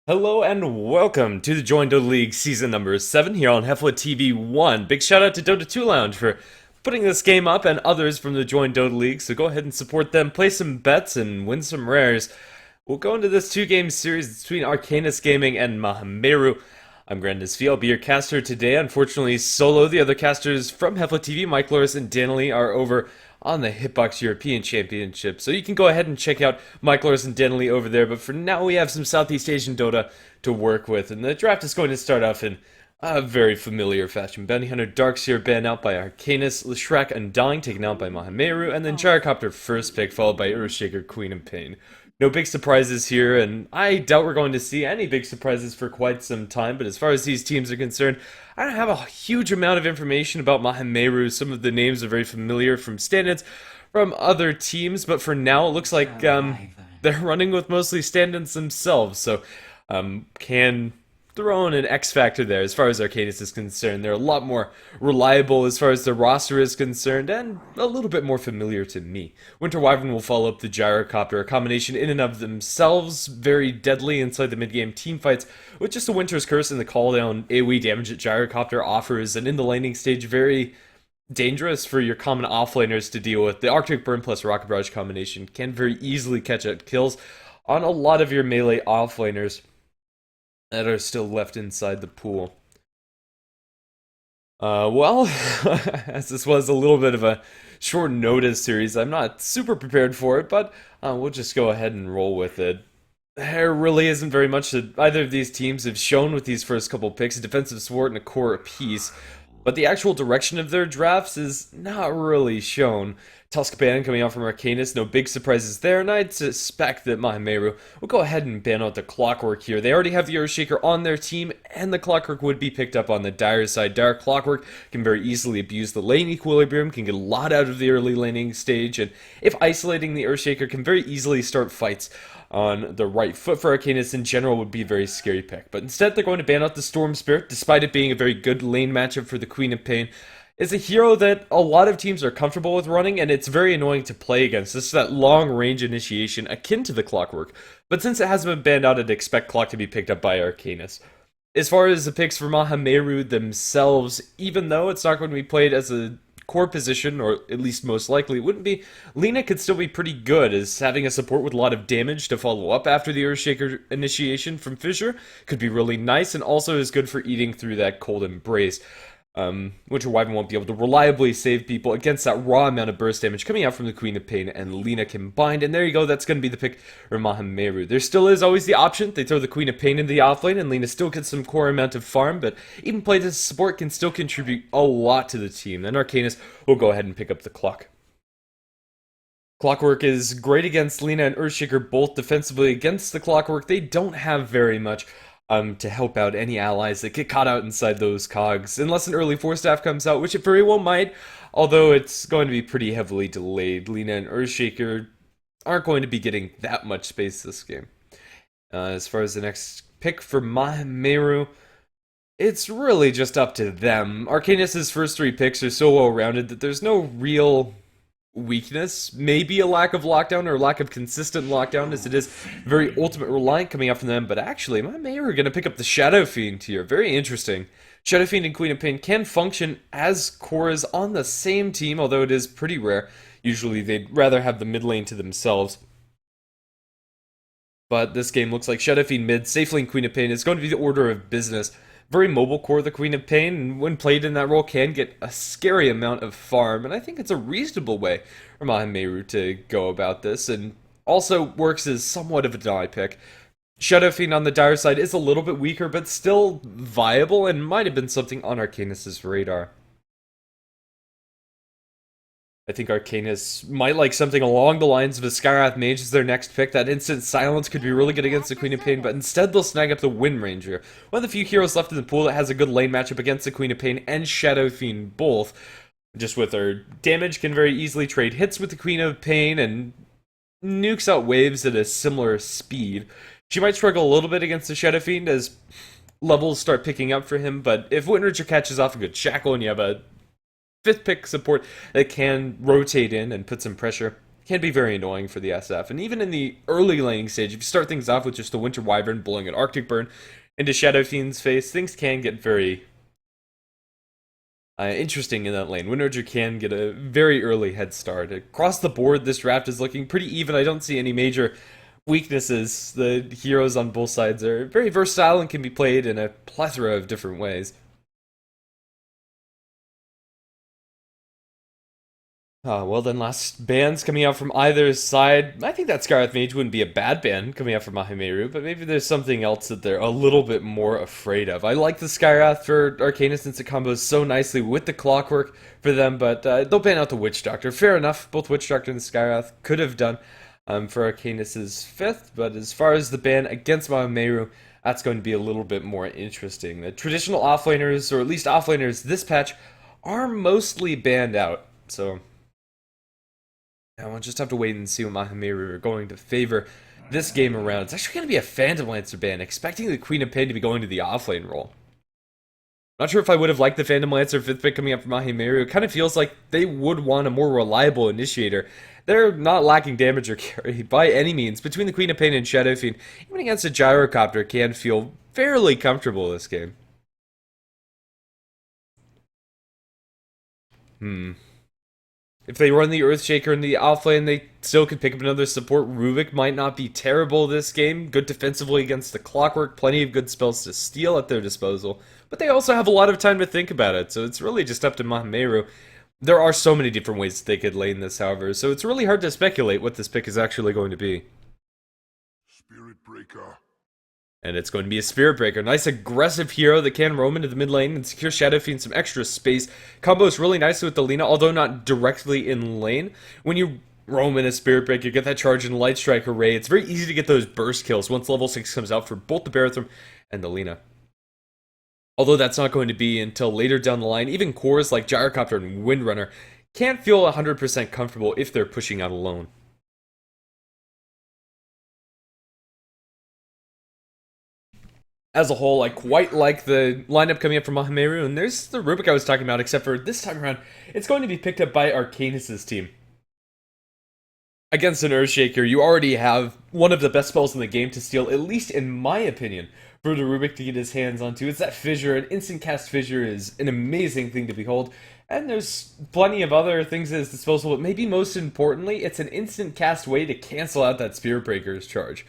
Hello and welcome to the joinDOTA League season number 7 here on HeflaTV 1. Big shout out to Dota 2 Lounge for putting this game up and others from the joinDOTA League, so go ahead and support them, play some bets, and win some rares. We'll go into this two-game series between Arcanys Gaming and Maha. I'm Grandis V. I'll be your caster today. Unfortunately, solo. The other casters from HeflaTV, Mike Loris and Danley, are over on the Hitbox European Championship. So you can go ahead and check out Mike Loris and Danley over there. But for now, we have some Southeast Asian Dota to work with. And the draft is going to start off in a very familiar fashion. Bounty Hunter Darkseer banned out by Arcanys, Leshrac Undying taken out by Maha, and then Gyrocopter first pick, followed by Earthshaker Queen of Pain. No big surprises here, and I doubt we're going to see any big surprises for quite some time, but as far as these teams are concerned, I don't have a huge amount of information about Maha. Some of the names are very familiar from stand-ins from other teams, but for now it looks like they're running with mostly stand-ins themselves, so can throw in an X factor there as far as Arcanys is concerned. They're a lot more reliable as far as the roster is concerned, and a little bit more familiar to me. Winter Wyvern will follow up the Gyrocopter, a combination in and of themselves, very deadly inside the mid-game teamfights, with just a Winter's Curse and the call-down AoE damage that Gyrocopter offers, and in the laning stage, very dangerous for your common offlaners to deal with. The Arctic Burn plus Rocket Barrage combination can very easily catch out kills on a lot of your melee offlaners that are still left inside the pool. As this was a little bit of a short notice series, I'm not super prepared for it, but we'll just go ahead and roll with it. There really isn't very much that either of these teams have shown with these first couple picks, a defensive support and a core apiece, but the actual direction of their drafts is not really shown. Tusk ban coming out from Arcanys, no big surprises there, and I'd suspect that Maha will go ahead and ban out the Clockwork here. They already have the Earthshaker on their team, and the Clockwork would be picked up on the Dire side. Dire Clockwork can very easily abuse the lane equilibrium, can get a lot out of the early laning stage, and if isolating the Earthshaker, can very easily start fights on the right foot for Arcanys in general would be a very scary pick. But instead, they're going to ban out the Storm Spirit, despite it being a very good lane matchup for the Queen of Pain. It's a hero that a lot of teams are comfortable with running, and it's very annoying to play against. It's that long-range initiation akin to the Clockwork, but since it hasn't been banned out, I'd expect Clock to be picked up by Arcanys. As far as the picks for Maha themselves, even though it's not going to be played as a core position, or at least most likely it wouldn't be, Lina could still be pretty good, as having a support with a lot of damage to follow up after the Earthshaker initiation from Fissure could be really nice, and also is good for eating through that Cold Embrace. Winter Wyvern won't be able to reliably save people against that raw amount of burst damage coming out from the Queen of Pain and Lina combined, and there you go, that's going to be the pick for Maha. There still is always the option, they throw the Queen of Pain into the offlane, and Lina still gets some core amount of farm, but even played as support can still contribute a lot to the team. Then Arcanys will go ahead and pick up the Clock. Clockwork is great against Lina and Earthshaker, both defensively. Against the Clockwork, they don't have very much to help out any allies that get caught out inside those cogs, unless an early Force Staff comes out, which it very well might, although it's going to be pretty heavily delayed. Lina and Earthshaker aren't going to be getting that much space this game. As far as the next pick for Maha, it's really just up to them. Arcanys' first three picks are so well-rounded that there's no real weakness, maybe a lack of lockdown or a lack of consistent lockdown, as it is very ultimate reliant coming out from them, but actually my are going to pick up the Shadow Fiend here. Very interesting. Shadow Fiend and Queen of Pain can function as cores on the same team, although it is pretty rare. Usually they'd rather have the mid lane to themselves. But this game looks like Shadow Fiend mid, safe lane Queen of Pain is going to be the order of business. Very mobile core, the Queen of Pain, and when played in that role can get a scary amount of farm, and I think it's a reasonable way for Maha to go about this, and also works as somewhat of a die pick. Shadow Fiend on the Dire side is a little bit weaker, but still viable, and might have been something on Arcanys' radar. I think Arcanys might like something along the lines of a Skywrath Mage as their next pick. That instant silence could be really good against the Queen of Pain, but instead they'll snag up the Wind Ranger. One of the few heroes left in the pool that has a good lane matchup against the Queen of Pain and Shadow Fiend both. Just with her damage, can very easily trade hits with the Queen of Pain and nukes out waves at a similar speed. She might struggle a little bit against the Shadow Fiend as levels start picking up for him, but if Wind Ranger catches off a good shackle and you have a fifth pick support that can rotate in and put some pressure can be very annoying for the SF. And even in the early laning stage, if you start things off with just the Winter Wyvern blowing an Arctic Burn into Shadow Fiend's face, things can get very interesting in that lane. WindRanger can get a very early head start. Across the board, this draft is looking pretty even. I don't see any major weaknesses. The heroes on both sides are very versatile and can be played in a plethora of different ways. Well then, last bans coming out from either side. I think that Scarlet Mage wouldn't be a bad ban coming out from Mahameru, but maybe there's something else that they're a little bit more afraid of. I like the Skywrath for Arcanys since it combos so nicely with the Clockwork for them, but they'll ban out the Witch Doctor. Fair enough, both Witch Doctor and Skywrath could have done for Arcanys' 5th, but as far as the ban against Mahameru, that's going to be a little bit more interesting. The traditional offlaners, or at least offlaners this patch, are mostly banned out, so yeah, we'll just have to wait and see what Mahameru are going to favor this game around. It's actually going to be a Phantom Lancer ban, expecting the Queen of Pain to be going to the offlane role. Not sure if I would have liked the Phantom Lancer 5th pick coming up from Mahameru. It kind of feels like they would want a more reliable initiator. They're not lacking damage or carry by any means. Between the Queen of Pain and Shadow Fiend, even against a Gyrocopter can feel fairly comfortable this game. If they run the Earthshaker in the offlane, they still could pick up another support. Rubik might not be terrible this game. Good defensively against the Clockwork. Plenty of good spells to steal at their disposal. But they also have a lot of time to think about it, so it's really just up to Mahameru. There are so many different ways that they could lane this, however, so it's really hard to speculate what this pick is actually going to be. Spirit Breaker. And it's going to be a Spirit Breaker. Nice aggressive hero that can roam into the mid lane and secure Shadow Fiend some extra space. Combos really nicely with the Lina, although not directly in lane. When you roam in a Spirit Breaker, you get that charge and Light Strike array. It's very easy to get those burst kills once level 6 comes out for both the Barathrum and the Lina. Although that's not going to be until later down the line. Even cores like Gyrocopter and Windrunner can't feel 100% comfortable if they're pushing out alone. As a whole, I quite like the lineup coming up from Mahameru, and there's the Rubik I was talking about, except for this time around, it's going to be picked up by Arcanys' team. Against an Earthshaker, you already have one of the best spells in the game to steal, at least in my opinion, for the Rubik to get his hands onto. It's that Fissure. An instant cast Fissure is an amazing thing to behold, and there's plenty of other things at his disposal, but maybe most importantly, it's an instant cast way to cancel out that Spirit Breaker's charge,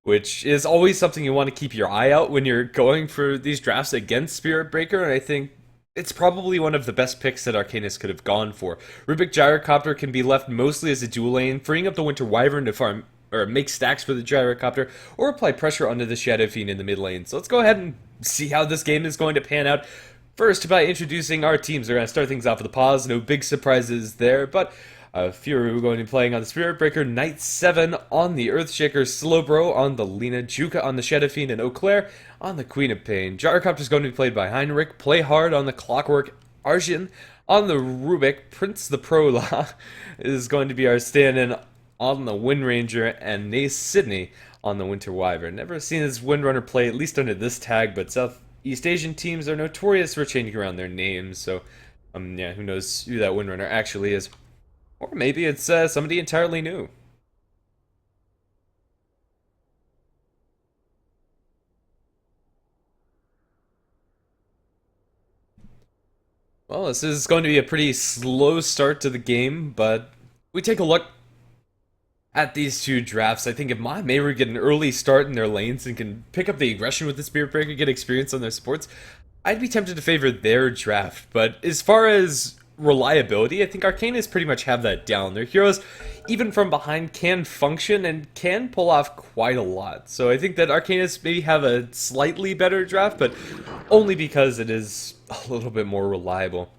which is always something you want to keep your eye out when you're going for these drafts against Spirit Breaker, and I think it's probably one of the best picks that Arcanys could have gone for. Rubik Gyrocopter can be left mostly as a dual lane, freeing up the Winter Wyvern to farm or make stacks for the Gyrocopter, or apply pressure onto the Shadow Fiend in the mid lane. So let's go ahead and see how this game is going to pan out. First, by introducing our teams, we're going to start things off with a pause. No big surprises there, but Fury going to be playing on the Spirit Breaker, Knight 7 on the Earthshaker, Slowbro on the Lina, Juka on the Shadow Fiend, and Eau Claire on the Queen of Pain. Gyrocopter is going to be played by Heinrich, Play Hard on the Clockwork, Arjun on the Rubik, Prince the Prola is going to be our stand-in on the Windranger, and Nace Sydney on the Winter Wyvern. Never seen this Windrunner play, at least under this tag, but Southeast Asian teams are notorious for changing around their names, so yeah, who knows who that Windrunner actually is. Or maybe it's somebody entirely new. Well, this is going to be a pretty slow start to the game, but we take a look at these two drafts. I think if Mahameru get an early start in their lanes and can pick up the aggression with the Spirit Breaker, get experience on their supports, I'd be tempted to favor their draft. But as far as reliability, I think Arcanys pretty much have that down. Their heroes, even from behind, can function and can pull off quite a lot. So I think that Arcanys maybe have a slightly better draft, but only because it is a little bit more reliable.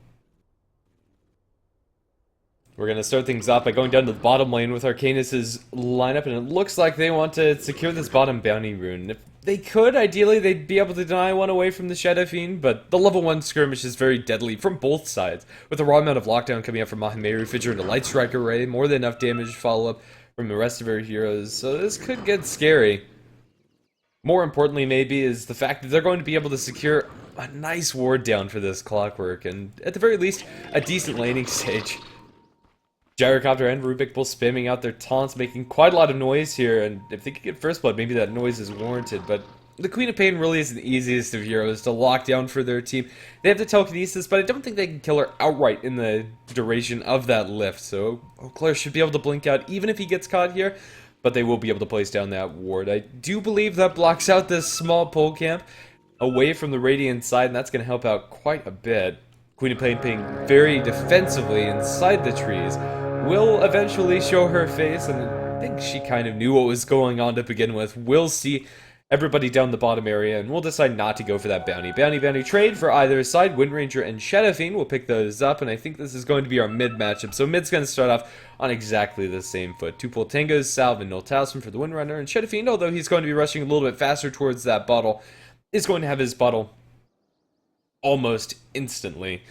We're going to start things off by going down to the bottom lane with Arcanys' lineup, and it looks like they want to secure this bottom bounty rune. If they could, ideally, they'd be able to deny one away from the Shadow Fiend, but the level 1 skirmish is very deadly from both sides. With the raw amount of lockdown coming up from Mahameru, Fidger into Light Strike array, more than enough damage follow-up from the rest of her heroes, so this could get scary. More importantly, maybe, is the fact that they're going to be able to secure a nice ward down for this Clockwork, and at the very least, a decent laning stage. Gyrocopter and Rubik both spamming out their taunts, making quite a lot of noise here, and if they could get first blood, maybe that noise is warranted, but the Queen of Pain really is the easiest of heroes to lock down for their team. They have the telekinesis, but I don't think they can kill her outright in the duration of that lift, so Eau Claire should be able to blink out even if he gets caught here, but they will be able to place down that ward. I do believe that blocks out this small pole camp away from the Radiant side, and that's going to help out quite a bit. Queen of Pain playing very defensively inside the trees will eventually show her face, and I think she kind of knew what was going on to begin with. We'll see everybody down the bottom area, and we'll decide not to go for that bounty. Bounty trade for either side. Wind Ranger and Shadow Fiend will pick those up, and I think this is going to be our mid matchup. So mid's going to start off on exactly the same foot. Two Pull Tangos, Salve, and Noltalsum for the Wind Runner, and Shadow Fiend, although he's going to be rushing a little bit faster towards that bottle, is going to have his bottle almost instantly.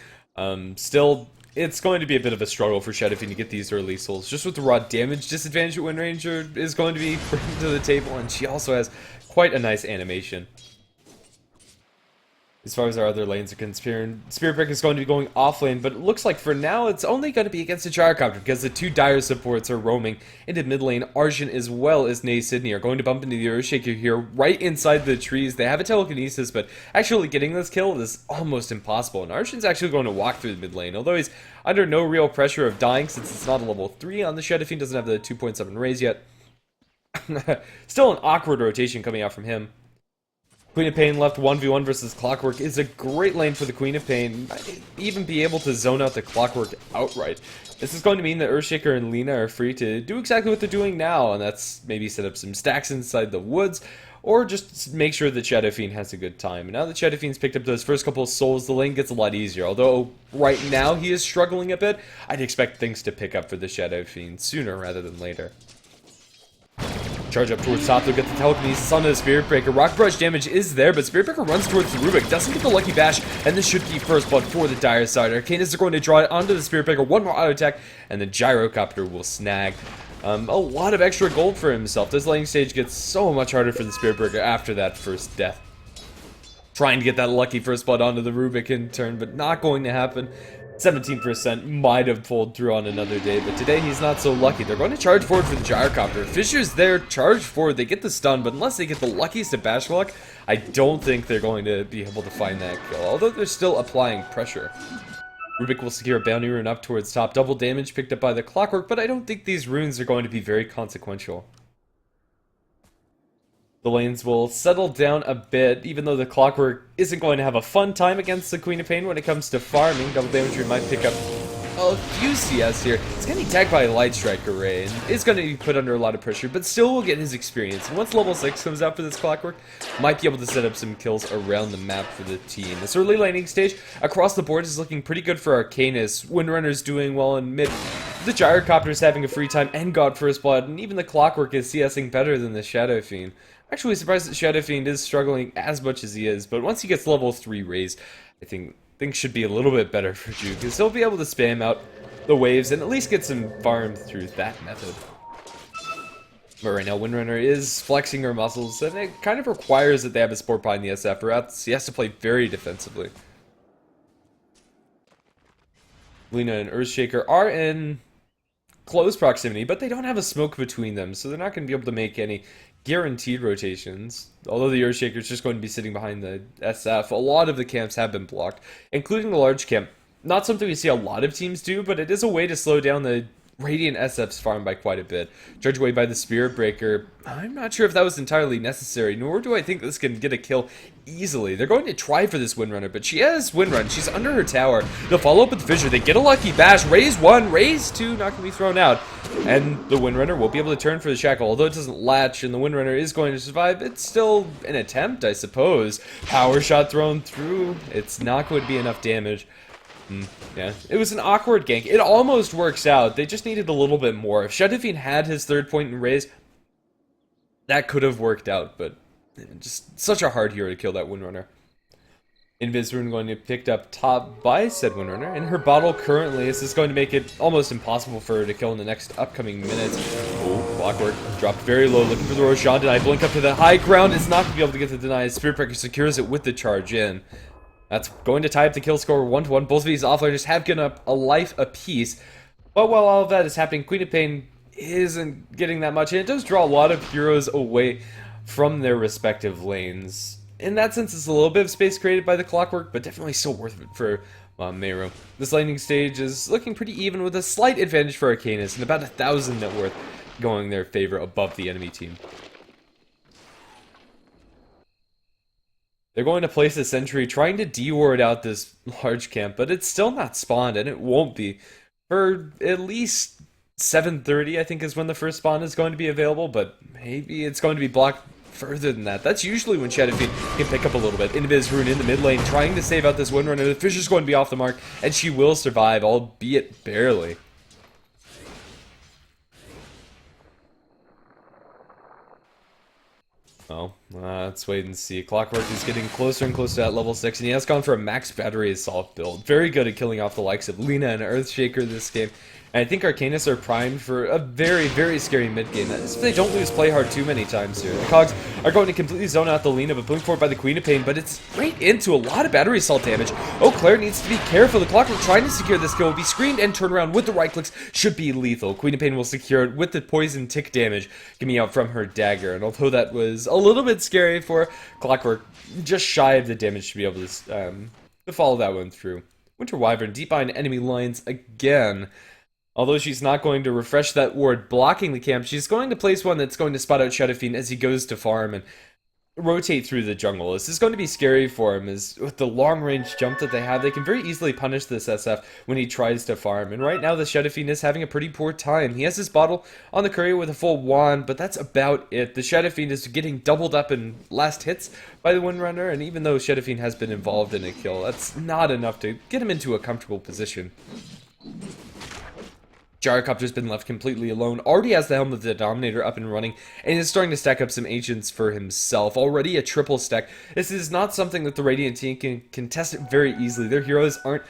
Still, it's going to be a bit of a struggle for Shadow Fiend to get these early souls. Just with the raw damage disadvantage that Wind Ranger is going to be bringing to the table, and she also has quite a nice animation. As far as our other lanes are concerned, Spirit Breaker is going to be going off lane, but it looks like for now it's only going to be against the Gyrocopter because the two dire supports are roaming into mid lane. Arjun as well as Nay Sydney are going to bump into the Earthshaker here right inside the trees. They have a telekinesis, but actually getting this kill is almost impossible, and Arjun's actually going to walk through the mid lane, although he's under no real pressure of dying since it's not a level 3 on the Shadow Fiend, doesn't have the 2.7 raise yet. Still an awkward rotation coming out from him. Queen of Pain left 1v1 versus Clockwork is a great lane for the Queen of Pain. Might even be able to zone out the Clockwork outright. This is going to mean that Earthshaker and Lina are free to do exactly what they're doing now, and that's maybe set up some stacks inside the woods, or just make sure that Shadow Fiend has a good time. And now that Shadow Fiend's picked up those first couple of souls, the lane gets a lot easier. Although right now he is struggling a bit, I'd expect things to pick up for the Shadow Fiend sooner rather than later. Charge up towards top, they'll get the telekinesis onto the Spirit Breaker. Rock Brush damage is there, but Spirit Breaker runs towards the Rubik, doesn't get the Lucky Bash, and this should be first blood for the dire side. Arcanys are going to draw it onto the Spirit Breaker, one more auto attack, and the Gyrocopter will snag a lot of extra gold for himself. This laning stage gets so much harder for the Spirit Breaker after that first death. Trying to get that lucky first blood onto the Rubik in turn, but not going to happen. 17% might have pulled through on another day, but today he's not so lucky. They're going to charge forward for the Gyrocopter. Fisher's there, charge forward, they get the stun, but unless they get the luckiest of bash luck, I don't think they're going to be able to find that kill, although they're still applying pressure. Rubik will secure a bounty rune up towards top. Double damage picked up by the Clockwork, but I don't think these runes are going to be very consequential. The lanes will settle down a bit, even though the Clockwork isn't going to have a fun time against the Queen of Pain when it comes to farming. Double damage rune might pick up a few CS here. It's going to be tagged by a Light Strike Array, and is going to be put under a lot of pressure, but still will get his experience. And once level 6 comes out for this Clockwork, might be able to set up some kills around the map for the team. This early laning stage, across the board, is looking pretty good for Arcanys. Windrunner's doing well in mid. The Gyrocopter's having a free time and got first blood, and even the Clockwork is CSing better than the Shadow Fiend. Actually surprised that Shadow Fiend is struggling as much as he is, but once he gets level 3 raised, I think things should be a little bit better for Juke, because he'll be able to spam out the waves and at least get some farm through that method. But right now, Windrunner is flexing her muscles, and it kind of requires that they have a Sport Pie in the SF, or else he has to play very defensively. Lina and Earthshaker are in close proximity, but they don't have a smoke between them, so they're not going to be able to make any guaranteed rotations. Although the Earthshaker is just going to be sitting behind the SF, a lot of the camps have been blocked, including the large camp. Not something we see a lot of teams do, but it is a way to slow down the Radiant SF's farm by quite a bit. Charged away by the Spirit Breaker. I'm not sure if that was entirely necessary, nor do I think this can get a kill easily. They're going to try for this Windrunner, but she has Windrun. She's under her tower. They'll follow up with the Fissure. They get a Lucky Bash. Raise 1, raise 2, not going to be thrown out. And the Windrunner will be able to turn for the Shackle. Although it doesn't latch and the Windrunner is going to survive, it's still an attempt, I suppose. Power shot thrown through. It's not going to be enough damage. Yeah, it was an awkward gank. It almost works out. They just needed a little bit more. If Shadow Fiend had his third point in raise, that could have worked out, but just such a hard hero to kill that Windrunner. Invis Rune going to be picked up top by said Windrunner, and her bottle currently, this is going to make it almost impossible for her to kill in the next upcoming minutes. Oh, Clockwork dropped very low, looking for the Roshan deny. Blink up to the high ground, is not going to be able to get the deny. Spirit Breaker secures it with the charge in. That's going to tie up the kill score 1-1. Both of these offlaners have given up a life apiece. But while all of that is happening, Queen of Pain isn't getting that much, and it does draw a lot of heroes away from their respective lanes. In that sense, it's a little bit of space created by the clockwork, but definitely still worth it for Meru. This laning stage is looking pretty even with a slight advantage for Arcanys and about 1,000 net worth going their favor above the enemy team. They're going to place a sentry trying to de-ward out this large camp, but it's still not spawned, and it won't be for at least 7:30, I think, is when the first spawn is going to be available, but maybe it's going to be blocked further than that. That's usually when Shadowfiend can pick up a little bit. Invis Rune in the mid lane, trying to save out this Windrunner. The Fisher's going to be off the mark, and she will survive, albeit barely. Oh, let's wait and see. Clockwork is getting closer and closer to that level 6, and he has gone for a max battery assault build. Very good at killing off the likes of Lina and Earthshaker this game. And I think Arcanys are primed for a very, very scary mid game. That is if they don't lose play hard too many times here. The Cogs are going to completely zone out the Lina, but pulling forward by the Queen of Pain, but it's right into a lot of battery assault damage. Oh, Claire needs to be careful. The Clockwork trying to secure this kill will be screened and turned around with the right clicks. Should be lethal. Queen of Pain will secure it with the poison tick damage coming out from her dagger. And although that was a little bit scary for Clockwork, just shy of the damage to be able to follow that one through. Winter Wyvern deep behind enemy lines again. Although she's not going to refresh that ward blocking the camp, she's going to place one that's going to spot out Shadowfiend as he goes to farm and rotate through the jungle. This is going to be scary for him, as with the long-range jump that they have, they can very easily punish this SF when he tries to farm. And right now, the Shadowfiend is having a pretty poor time. He has his bottle on the courier with a full wand, but that's about it. The Shadowfiend is getting doubled up in last hits by the Windrunner, and even though Shadowfiend has been involved in a kill, that's not enough to get him into a comfortable position. Gyrocopter's been left completely alone, already has the Helm of the Dominator up and running, and is starting to stack up some Ancients for himself. Already a triple stack. This is not something that the Radiant team can contest it very easily. Their heroes aren't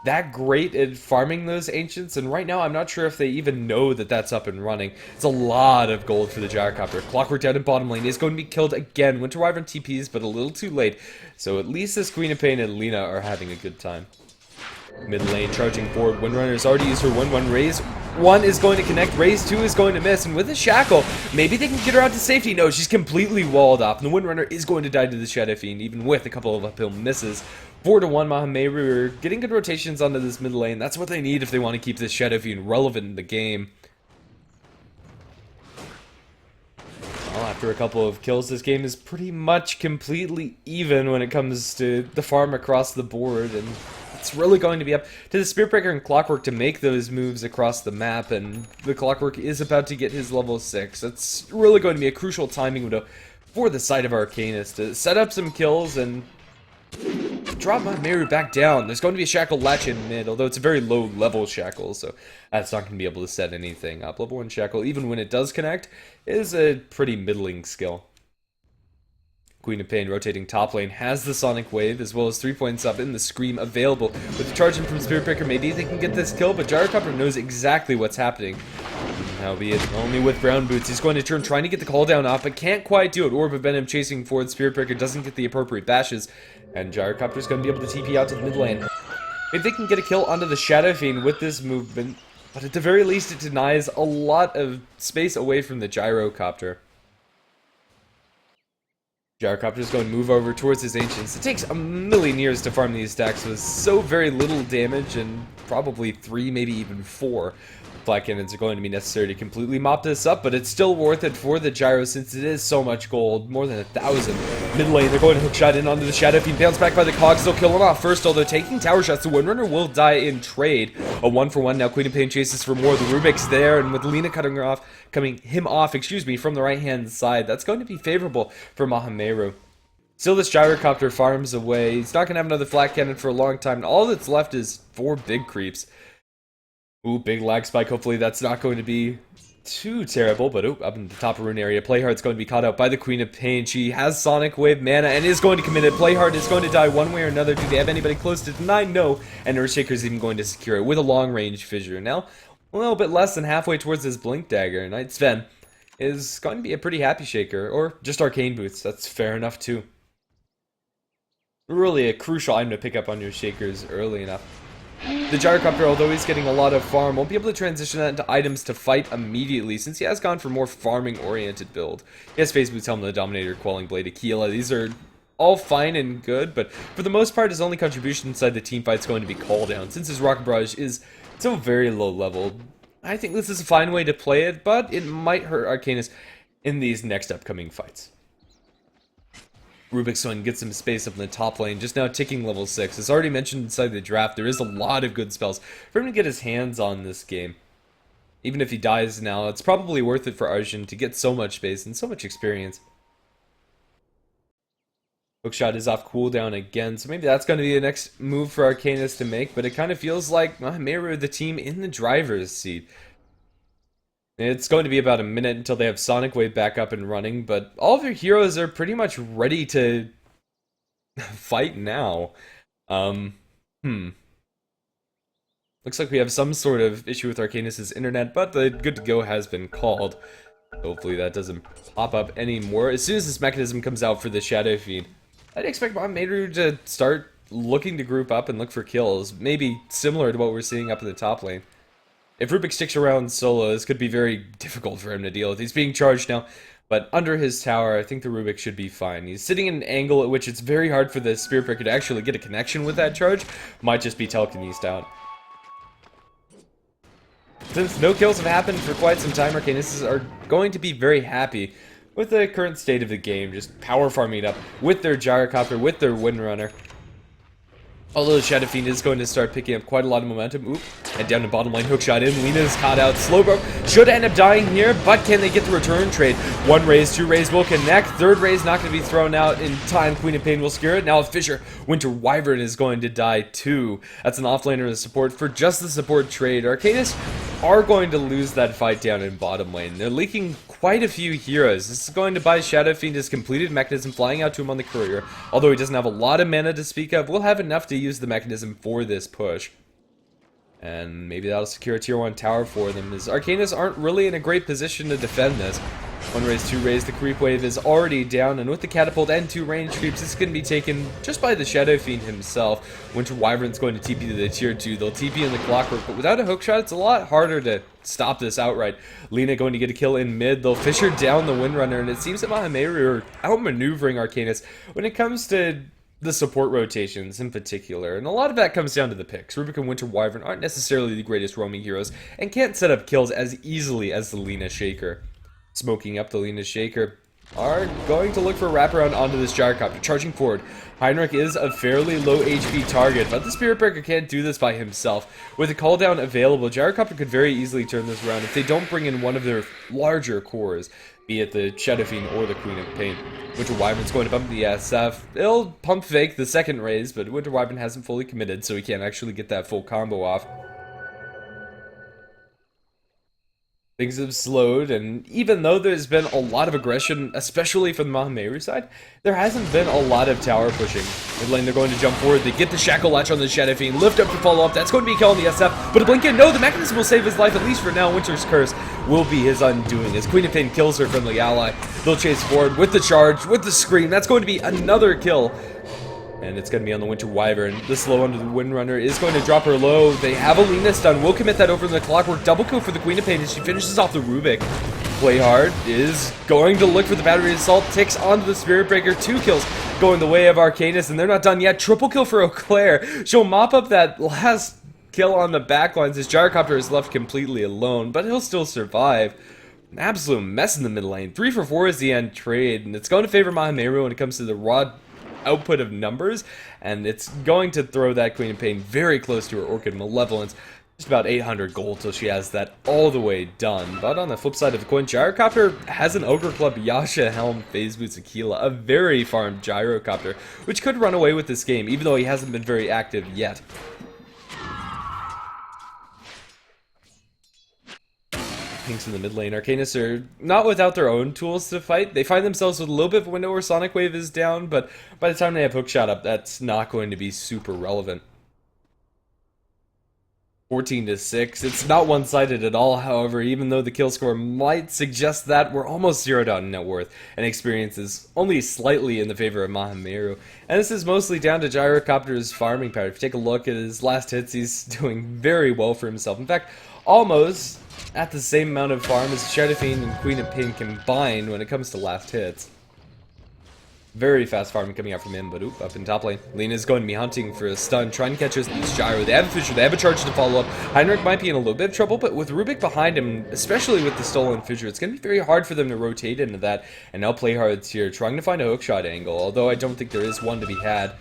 that great at farming those Ancients, and right now I'm not sure if they even know that that's up and running. It's a lot of gold for the Gyrocopter. Clockwork down in bottom lane is going to be killed again. Winter Wyvern TPs, but a little too late, so at least this Queen of Pain and Lina are having a good time. Mid lane charging forward. Windrunner's already used her 1-1 raise. 1 is going to connect. Raise 2 is going to miss. And with a shackle, maybe they can get her out to safety. No, she's completely walled off. And the Windrunner is going to die to the Shadowfiend, even with a couple of uphill misses. 4-1 Maha are getting good rotations onto this mid lane. That's what they need if they want to keep this Shadowfiend relevant in the game. Well, after a couple of kills, this game is pretty much completely even when it comes to the farm across the board, and it's really going to be up to the Spiritbreaker and Clockwork to make those moves across the map, and the Clockwork is about to get his level 6. That's really going to be a crucial timing window for the side of Arcanys to set up some kills and drop my Meru back down. There's going to be a shackle latch in mid, although it's a very low level shackle, so that's not going to be able to set anything up. Level 1 shackle, even when it does connect, is a pretty middling skill. Queen of Pain rotating top lane has the Sonic Wave, as well as 3 points up in the Scream available. With the charge in from Spiritbreaker, maybe they can get this kill, but Gyrocopter knows exactly what's happening. Albeit only with Brown Boots. He's going to turn, trying to get the call down off, but can't quite do it. Orb of Venom chasing forward. Spiritbreaker doesn't get the appropriate bashes, and Gyrocopter's going to be able to TP out to the mid lane. If they can get a kill onto the Shadowfiend with this movement, but at the very least it denies a lot of space away from the Gyrocopter. Gyrocopter's going to move over towards his Ancients. It takes a million years to farm these stacks with so very little damage, and probably 3, maybe even 4 Black Cannons are going to be necessary to completely mop this up, but it's still worth it for the Gyro since it is so much gold, more than 1,000. Mid lane, they're going to hookshot in onto the Shadowfiend, bounced back by the Cogs, they'll kill him off first, although taking tower shots, the Windrunner will die in trade. A 1-for-1 now, Queen of Pain chases for more, the Rubik's there, and with Lina cutting him off, from the right hand side, that's going to be favorable for Maha. Still, this Gyrocopter farms away. He's not going to have another flat cannon for a long time, and all that's left is 4 big creeps. Ooh, big lag spike. Hopefully that's not going to be too terrible, but up in the top of rune area, Playhard's going to be caught out by the Queen of Pain. She has Sonic Wave mana and is going to commit it. Playhard is going to die one way or another. Do they have anybody close to deny? No. And Earthshaker's even going to secure it with a long-range fissure. Now, a little bit less than halfway towards his Blink Dagger. Knight Sven is going to be a pretty happy shaker, or just Arcane Boots. That's fair enough, too. Really a crucial item to pick up on your shakers early enough. The Gyrocopter, although he's getting a lot of farm, won't be able to transition that into items to fight immediately, since he has gone for more farming-oriented build. He has Phase Boots, Helm of the Dominator, Quelling Blade, Aquila. These are all fine and good, but for the most part, his only contribution inside the team fight is going to be Call Down, since his Rocket Barrage is so very low level. I think this is a fine way to play it, but it might hurt Arcanys in these next upcoming fights. Rubik's One gets some space up in the top lane, just now ticking level 6. As already mentioned inside the draft, there is a lot of good spells for him to get his hands on this game. Even if he dies now, it's probably worth it for Arjun to get so much space and so much experience. Hookshot is off cooldown again, so maybe that's going to be the next move for Arcanys to make, but it kind of feels like Meru, the team in the driver's seat. It's going to be about a minute until they have Sonic Wave back up and running, but all of their heroes are pretty much ready to fight now. Looks like we have some sort of issue with Arcanys' internet, but the good to go has been called. Hopefully that doesn't pop up anymore. As soon as this mechanism comes out for the Shadow Fiend, I'd expect Meru to start looking to group up and look for kills, maybe similar to what we're seeing up in the top lane. If Rubik sticks around solo, this could be very difficult for him to deal with. He's being charged now, but under his tower, I think the Rubik should be fine. He's sitting in an angle at which it's very hard for the Spirit Breaker to actually get a connection with that charge. Might just be telekinesed out. Since no kills have happened for quite some time, Arcanys are going to be very happy with the current state of the game, just power farming it up with their Gyrocopter, with their Windrunner. Although the Shadow Fiend is going to start picking up quite a lot of momentum. Oop, and down to bottom lane, hookshot in. Lena's caught out. Slowbro should end up dying here, but can they get the return trade? One raise, two raise will connect. Third raise not going to be thrown out in time. Queen of Pain will secure it. Now Fisher, Winter Wyvern is going to die too. That's an offlaner and a support for just the support trade. Arcanys are going to lose that fight down in bottom lane. They're leaking quite a few heroes. This is going to buy Shadow Fiend his completed mechanism, flying out to him on the courier. Although he doesn't have a lot of mana to speak of, we'll have enough to use the mechanism for this push. And maybe that'll secure a tier 1 tower for them, as Arcanys aren't really in a great position to defend this. One raise, two raise, the creep wave is already down, and with the catapult and two range creeps, this is going to be taken just by the Shadow Fiend himself. Winter Wyvern's going to TP to the tier 2, they'll TP in the clockwork, but without a hookshot, it's a lot harder to stop this outright. Lena going to get a kill in mid, they'll Fisher down the Windrunner, and it seems that Maha are outmaneuvering Arcanys when it comes to the support rotations in particular, and a lot of that comes down to the picks. Rubik and Winter Wyvern aren't necessarily the greatest roaming heroes, and can't set up kills as easily as the Lena Shaker. Smoking up the Lena Shaker are going to look for a wraparound onto this Gyrocopter, charging forward. Heinrich is a fairly low HP target, but the Spirit Breaker can't do this by himself. With a call down available, Gyrocopter could very easily turn this around if they don't bring in one of their larger cores, be it the Shadow Fiend or the Queen of Pain. Winter Wyvern's going to bump the SF. They'll pump fake the second raise, but Winter Wyvern hasn't fully committed, so he can't actually get that full combo off. Things have slowed, and even though there's been a lot of aggression, especially from the Maha side, there hasn't been a lot of tower pushing. Mid lane, they're going to jump forward, they get the Shackle Latch on the Shadow Fiend, lift up to follow up, that's going to be a kill on the SF, but a blink in, no, the mechanism will save his life, at least for now. Winter's Curse will be his undoing, as Queen of Pain kills her friendly ally. They'll chase forward with the charge, with the scream, that's going to be another kill. And it's going to be on the Winter Wyvern. The slow under the Windrunner is going to drop her low. They have a Lena stun. We'll commit that over in the clockwork. Double kill for the Queen of Pain as she finishes off the Rubik. Play Hard is going to look for the Battery Assault. Ticks onto the Spirit Breaker. 2 kills going the way of Arcanys, and they're not done yet. Triple kill for Eau Claire. She'll mop up that last kill on the backlines. His Gyrocopter is left completely alone, but he'll still survive. An absolute mess in the mid lane. 3 for 4 is the end trade, and it's going to favor Maha when it comes to the raw output of numbers, and it's going to throw that Queen of Pain very close to her Orchid Malevolence. Just about 800 gold till she has that all the way done. But on the flip side of the coin, Gyrocopter has an Ogre Club, Yasha, Helm, Phase Boots, Aquila, a very farmed Gyrocopter, which could run away with this game, even though he hasn't been very active yet. Pinks in the mid lane. Arcanys are not without their own tools to fight. They find themselves with a little bit of a window where Sonic Wave is down, but by the time they have Hookshot up, that's not going to be super relevant. 14-6. It's not one-sided at all, however, even though the kill score might suggest that we're almost zeroed out in net worth, and experience is only slightly in the favor of Maha. And this is mostly down to Gyrocopter's farming power. If you take a look at his last hits, he's doing very well for himself. In fact, almost at the same amount of farm as Shadowfiend and Queen of Pain combined when it comes to last hits. Very fast farming coming out from him, but up in top lane. Lena's going to be hunting for a stun, trying to catch his gyro. They have a fissure, they have a charge to follow up. Heinrich might be in a little bit of trouble, but with Rubik behind him, especially with the stolen fissure, it's going to be very hard for them to rotate into that. And now play hard here, trying to find a hookshot angle, although I don't think there is one to be had.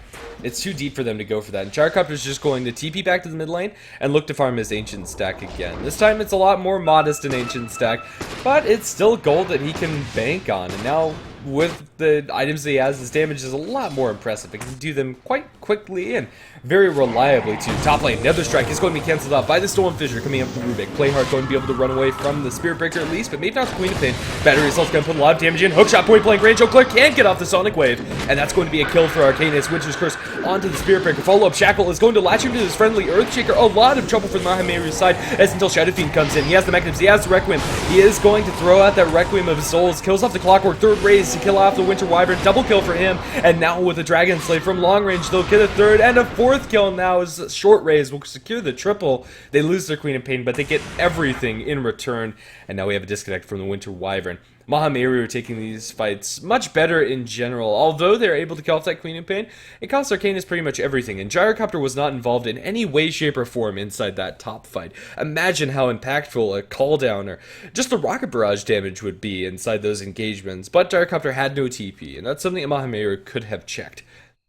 It's too deep for them to go for that. And Gyrocopter's just going to TP back to the mid lane and look to farm his Ancient stack again. This time it's a lot more modest in Ancient stack, but it's still gold that he can bank on. And now with the items that he has, his damage is a lot more impressive. It can do them quite quickly and very reliably too. Top lane, Nether Strike is going to be cancelled out by the Stolen Fissure coming up from Rubik. Playhard going to be able to run away from the Spirit Breaker at least, but maybe not the Queen of Pain. Battery Assault's going to put a lot of damage in. Hookshot, point blank range. O'Clair can't get off the Sonic Wave, and that's going to be a kill for Arcanys. Winter's Curse onto the Spirit Breaker. Follow-up Shackle is going to latch him to his friendly Earthshaker. A lot of trouble for the Maha side as until Shadowfiend comes in. He has the mechanisms, he has the Requiem. He is going to throw out that Requiem of Souls. Kills off the Clockwork. Third raise to kill off the Winter Wyvern. Double kill for him. And now with the Dragon Slave from long range, they'll get a third and a fourth kill now as Short Raise will secure the triple. They lose their Queen of Pain, but they get everything in return. And now we have a disconnect from the Winter Wyvern. Maha are taking these fights much better in general. Although they're able to kill off that Queen of Pain, it costs Arcanys pretty much everything, and Gyrocopter was not involved in any way, shape, or form inside that top fight. Imagine how impactful a call down or just the rocket barrage damage would be inside those engagements, but Gyrocopter had no TP, and that's something that Maha could have checked.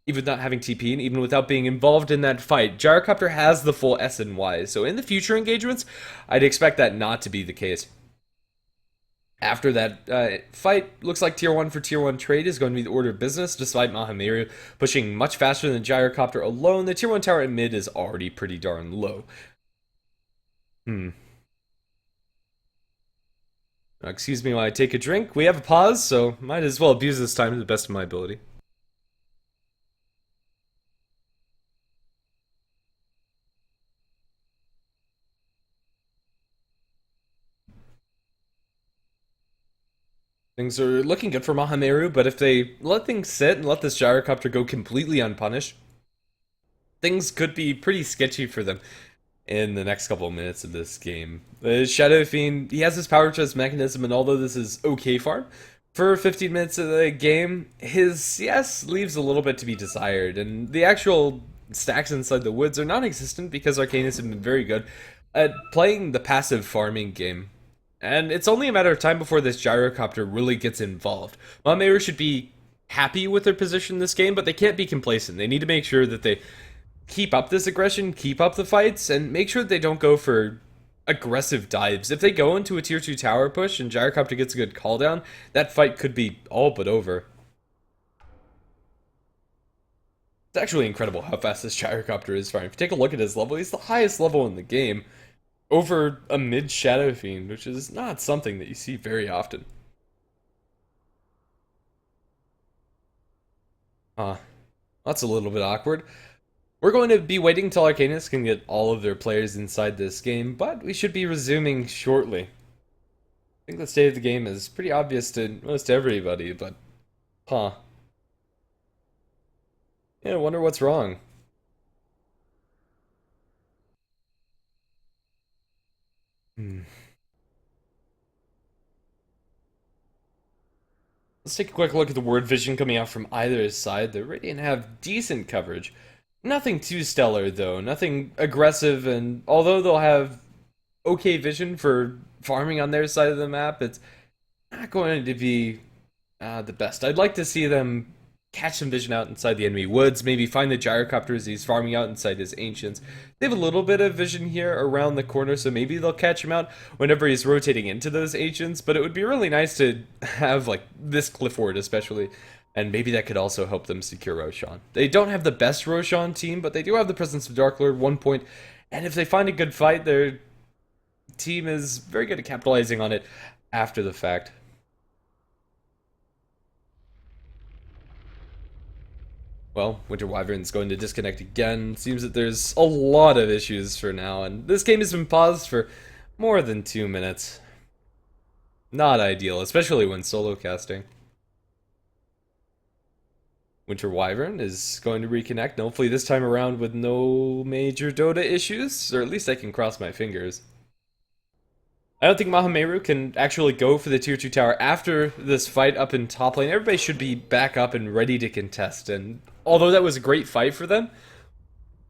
Even not having TP, and even without being involved in that fight, Gyrocopter has the full SNY, so in the future engagements, I'd expect that not to be the case. After that fight, looks like tier 1 for tier 1 trade is going to be the order of business, despite Maha pushing much faster than Gyrocopter alone. The tier 1 tower in mid is already pretty darn low. Excuse me while I take a drink. We have a pause, so might as well abuse this time to the best of my ability. Things are looking good for Maha, but if they let things sit and let this Gyrocopter go completely unpunished, things could be pretty sketchy for them in the next couple of minutes of this game. The Shadowfiend, he has his power chest mechanism, and although this is okay farm, for 15 minutes of the game, his CS leaves a little bit to be desired, and the actual stacks inside the woods are non-existent because Arcanys have been very good at playing the passive farming game. And it's only a matter of time before this Gyrocopter really gets involved. Maha should be happy with their position in this game, but they can't be complacent. They need to make sure that they keep up this aggression, keep up the fights, and make sure that they don't go for aggressive dives. If they go into a tier 2 tower push and Gyrocopter gets a good call down, that fight could be all but over. It's actually incredible how fast this Gyrocopter is firing. If you take a look at his level, he's the highest level in the game. Over a mid Shadowfiend, which is not something that you see very often. That's a little bit awkward. We're going to be waiting until Arcanys can get all of their players inside this game, but we should be resuming shortly. I think the state of the game is pretty obvious to most everybody, but yeah, I wonder what's wrong. Let's take a quick look at the word vision coming out from either side. The Radiant have decent coverage. Nothing too stellar, though. Nothing aggressive, and although they'll have okay vision for farming on their side of the map, it's not going to be the best. I'd like to see them catch some vision out inside the enemy woods, maybe find the Gyrocopter as he's farming out inside his Ancients. They have a little bit of vision here around the corner, so maybe they'll catch him out whenever he's rotating into those Ancients, but it would be really nice to have, like, this cliff ward especially, and maybe that could also help them secure Roshan. They don't have the best Roshan team, but they do have the presence of Dark Lord 1 point, and if they find a good fight, their team is very good at capitalizing on it after the fact. Well, Winter Wyvern's going to disconnect again. Seems that there's a lot of issues for now, and this game has been paused for more than 2 minutes. Not ideal, especially when solo casting. Winter Wyvern is going to reconnect, and hopefully this time around with no major Dota issues, or at least I can cross my fingers. I don't think Maha can actually go for the tier 2 tower after this fight up in top lane. Everybody should be back up and ready to contest, and although that was a great fight for them,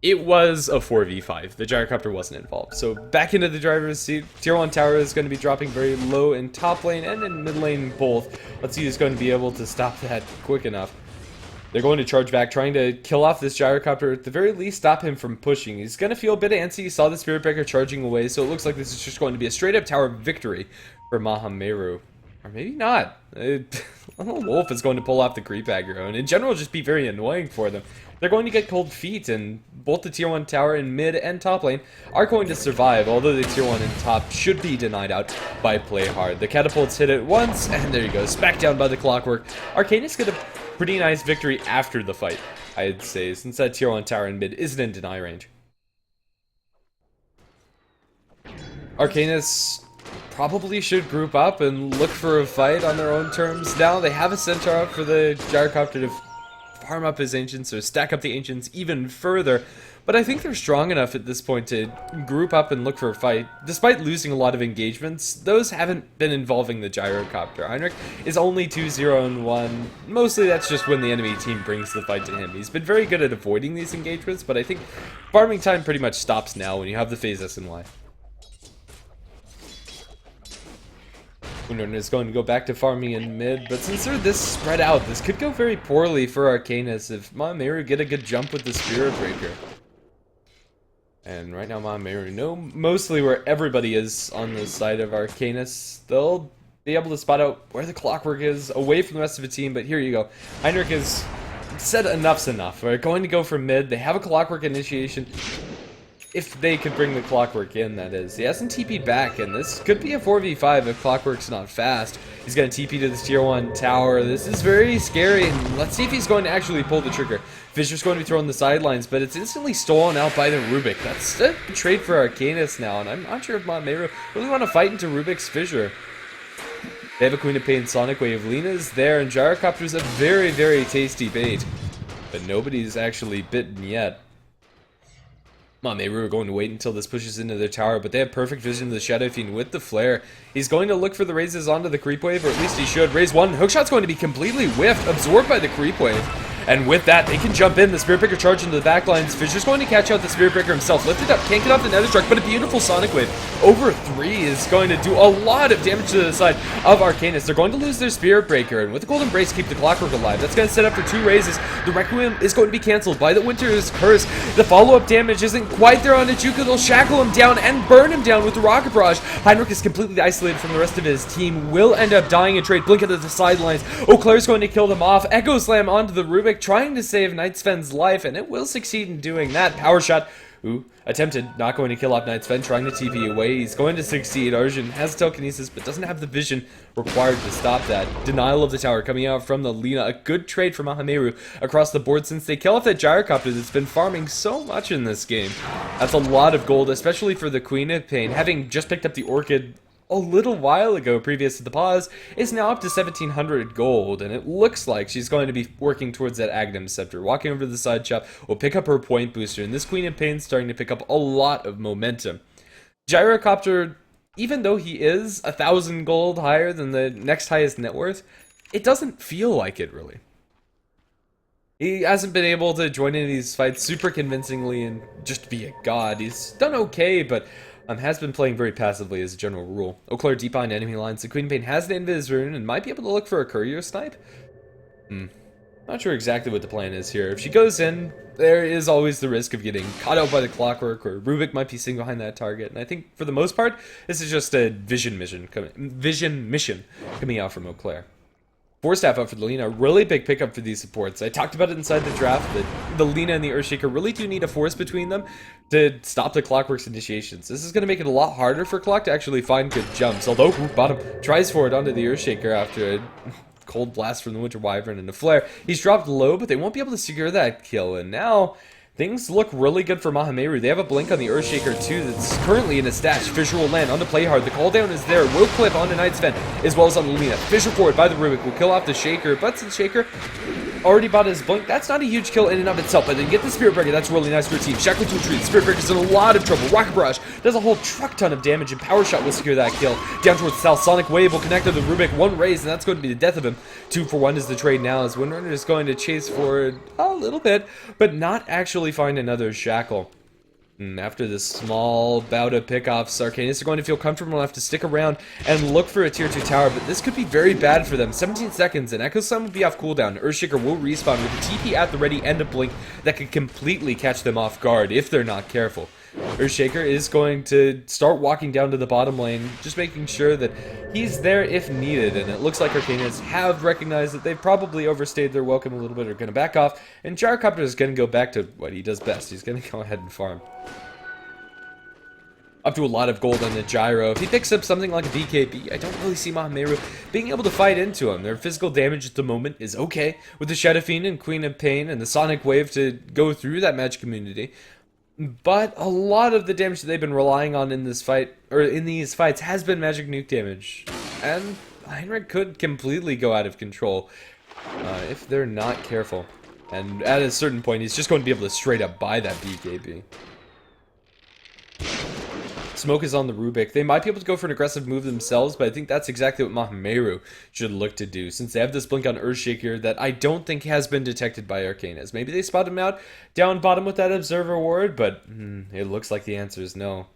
it was a 4v5. The Gyrocopter wasn't involved. So back into the driver's seat. Tier 1 tower is going to be dropping very low in top lane and in mid lane both. Let's see who's going to be able to stop that quick enough. They're going to charge back, trying to kill off this Gyrocopter, at the very least stop him from pushing. He's going to feel a bit antsy. He saw the Spirit Breaker charging away, so it looks like this is just going to be a straight-up tower victory for Maha. Or maybe not. I don't know if it's going to pull off the creep aggro, and in general just be very annoying for them. They're going to get cold feet, and both the tier 1 tower in mid and top lane are going to survive, although the tier 1 in top should be denied out by play hard. The catapults hit it once, and there you go, smacked down by the clockwork. Arcanys get a pretty nice victory after the fight, I'd say, since that tier 1 tower in mid isn't in deny range. Arcanys probably should group up and look for a fight on their own terms. Now they have a centaur out for the Gyrocopter to farm up his ancients or stack up the ancients even further, but I think they're strong enough at this point to group up and look for a fight. Despite losing a lot of engagements, those haven't been involving the Gyrocopter. Heinrich is only 2-0-1. Mostly that's just when the enemy team brings the fight to him. He's been very good at avoiding these engagements, but I think farming time pretty much stops now when you have the phase S and Y. Unknown is going to go back to farming in mid, but since they're this spread out, this could go very poorly for Arcanys if Maha get a good jump with the Spirit Breaker. And right now Maha know mostly where everybody is on the side of Arcanys. They'll be able to spot out where the clockwork is away from the rest of the team, but here you go. Heinrich has said enough's enough. They're going to go for mid. They have a clockwork initiation. If they could bring the clockwork in, that is. He hasn't TP'd back, and this could be a 4v5 if clockwork's not fast. He's going to TP to this tier 1 tower. This is very scary, and let's see if he's going to actually pull the trigger. Fisher's going to be thrown the sidelines, but it's instantly stolen out by the Rubik. That's a trade for Arcanys now, and I'm not sure if Maha really want to fight into Rubik's Fissure. They have a Queen of Pain Sonic Wave. Lena's there, and Gyrocopter's a very, very tasty bait. But nobody's actually bitten yet. Maybe we're going to wait until this pushes into their tower, but they have perfect vision of the Shadow Fiend with the flare. He's going to look for the raises onto the creep wave, or at least he should. Raise one. Hookshot's going to be completely whiffed, absorbed by the creep wave. And with that, they can jump in. The Spirit Breaker charge into the backlines. Fisher's going to catch out the Spirit Breaker himself. Lift it up. Can't get off the Nether Struck, but a beautiful Sonic Wave over 3 is going to do a lot of damage to the side of Arcanys. They're going to lose their Spirit Breaker, and with the Golden Brace, keep the Clockwork alive. That's going to set up for 2 raises. The Requiem is going to be cancelled by the Winter's Curse. The follow-up damage isn't quite there on Ichuka. They'll shackle him down and burn him down with the Rocket Barrage. Heinrich is completely isolated from the rest of his team. Will end up dying in trade. Blink into the sidelines. Eau Claire's going to kill them off. Echo Slam onto the Rubik, trying to save Night Sven's life, and it will succeed in doing that. Power Shot. Ooh, attempted. Not going to kill off Night Sven, trying to TP away. He's going to succeed. Arjun has telekinesis, but doesn't have the vision required to stop that. Denial of the tower coming out from the Lina. A good trade from Maha across the board since they kill off that Gyrocopter that's been farming so much in this game. That's a lot of gold, especially for the Queen of Pain. Having just picked up the Orchid a little while ago, previous to the pause, is now up to 1,700 gold, and it looks like she's going to be working towards that Aghanim Scepter. Walking over to the side shop will pick up her point booster, and this Queen of Pain's starting to pick up a lot of momentum. Gyrocopter, even though he is 1,000 gold higher than the next highest net worth, it doesn't feel like it, really. He hasn't been able to join in these fights super convincingly and just be a god. He's done okay, but has been playing very passively as a general rule. Eau Claire deep behind enemy lines. The Queen of Pain has an Invis rune and might be able to look for a courier snipe. Not sure exactly what the plan is here. If she goes in, there is always the risk of getting caught out by the clockwork, or Rubik might be sitting behind that target. And I think for the most part, this is just a vision mission coming out from Eau Claire. 4-staff out for the Lina, really big pickup for these supports. I talked about it inside the draft that the Lina and the Earthshaker really do need a force between them to stop the Clockwork's initiations. This is going to make it a lot harder for Clock to actually find good jumps, although bottom tries for it onto the Earthshaker after it Cold Blast from the Winter Wyvern and a Flare. He's dropped low, but they won't be able to secure that kill. And now things look really good for Maha. They have a blink on the Earthshaker too that's currently in a stash. Fissure will land on the play hard. The call down is there. Will clip on the Knight's Fen as well as on the Lina. Fissure forward by the Rubik will kill off the Shaker, but since Shaker already bought his blink, that's not a huge kill in and of itself, but then get the Spirit Breaker, that's really nice for a team. Shackle to retreat, Spirit Breaker's in a lot of trouble. Rocket Barrage does a whole truck ton of damage, and Power Shot will secure that kill. Down towards the south, Sonic Wave will connect to the Rubik, one raise, and that's going to be the death of him. 2 for 1 is the trade now, as Windrunner is going to chase for a little bit, but not actually find another Shackle. After this small bout of pickoffs, Arcanys are going to feel comfortable enough to stick around and look for a tier 2 tower, but this could be very bad for them. 17 seconds, and Echo Sun will be off cooldown. Earthshaker will respawn with a TP at the ready and a blink that could completely catch them off guard if they're not careful. Earthshaker is going to start walking down to the bottom lane, just making sure that he's there if needed, and it looks like Arcanys have recognized that they've probably overstayed their welcome a little bit, are going to back off, and Gyrocopter is going to go back to what he does best. He's going to go ahead and farm. Up to a lot of gold on the Gyro. If he picks up something like a BKB, I don't really see Maha being able to fight into him. Their physical damage at the moment is okay, with the Shadow Fiend and Queen of Pain and the Sonic Wave to go through that magic immunity. But a lot of the damage that they've been relying on in this fight, or in these fights, has been magic nuke damage. And Heinrich could completely go out of control if they're not careful. And at a certain point, he's just going to be able to straight up buy that BKB. Smoke is on the Rubik. They might be able to go for an aggressive move themselves, but I think that's exactly what Maha should look to do, since they have this blink on Earthshaker that I don't think has been detected by Arcanys. Maybe they spot him out down bottom with that Observer Ward, but it looks like the answer is no.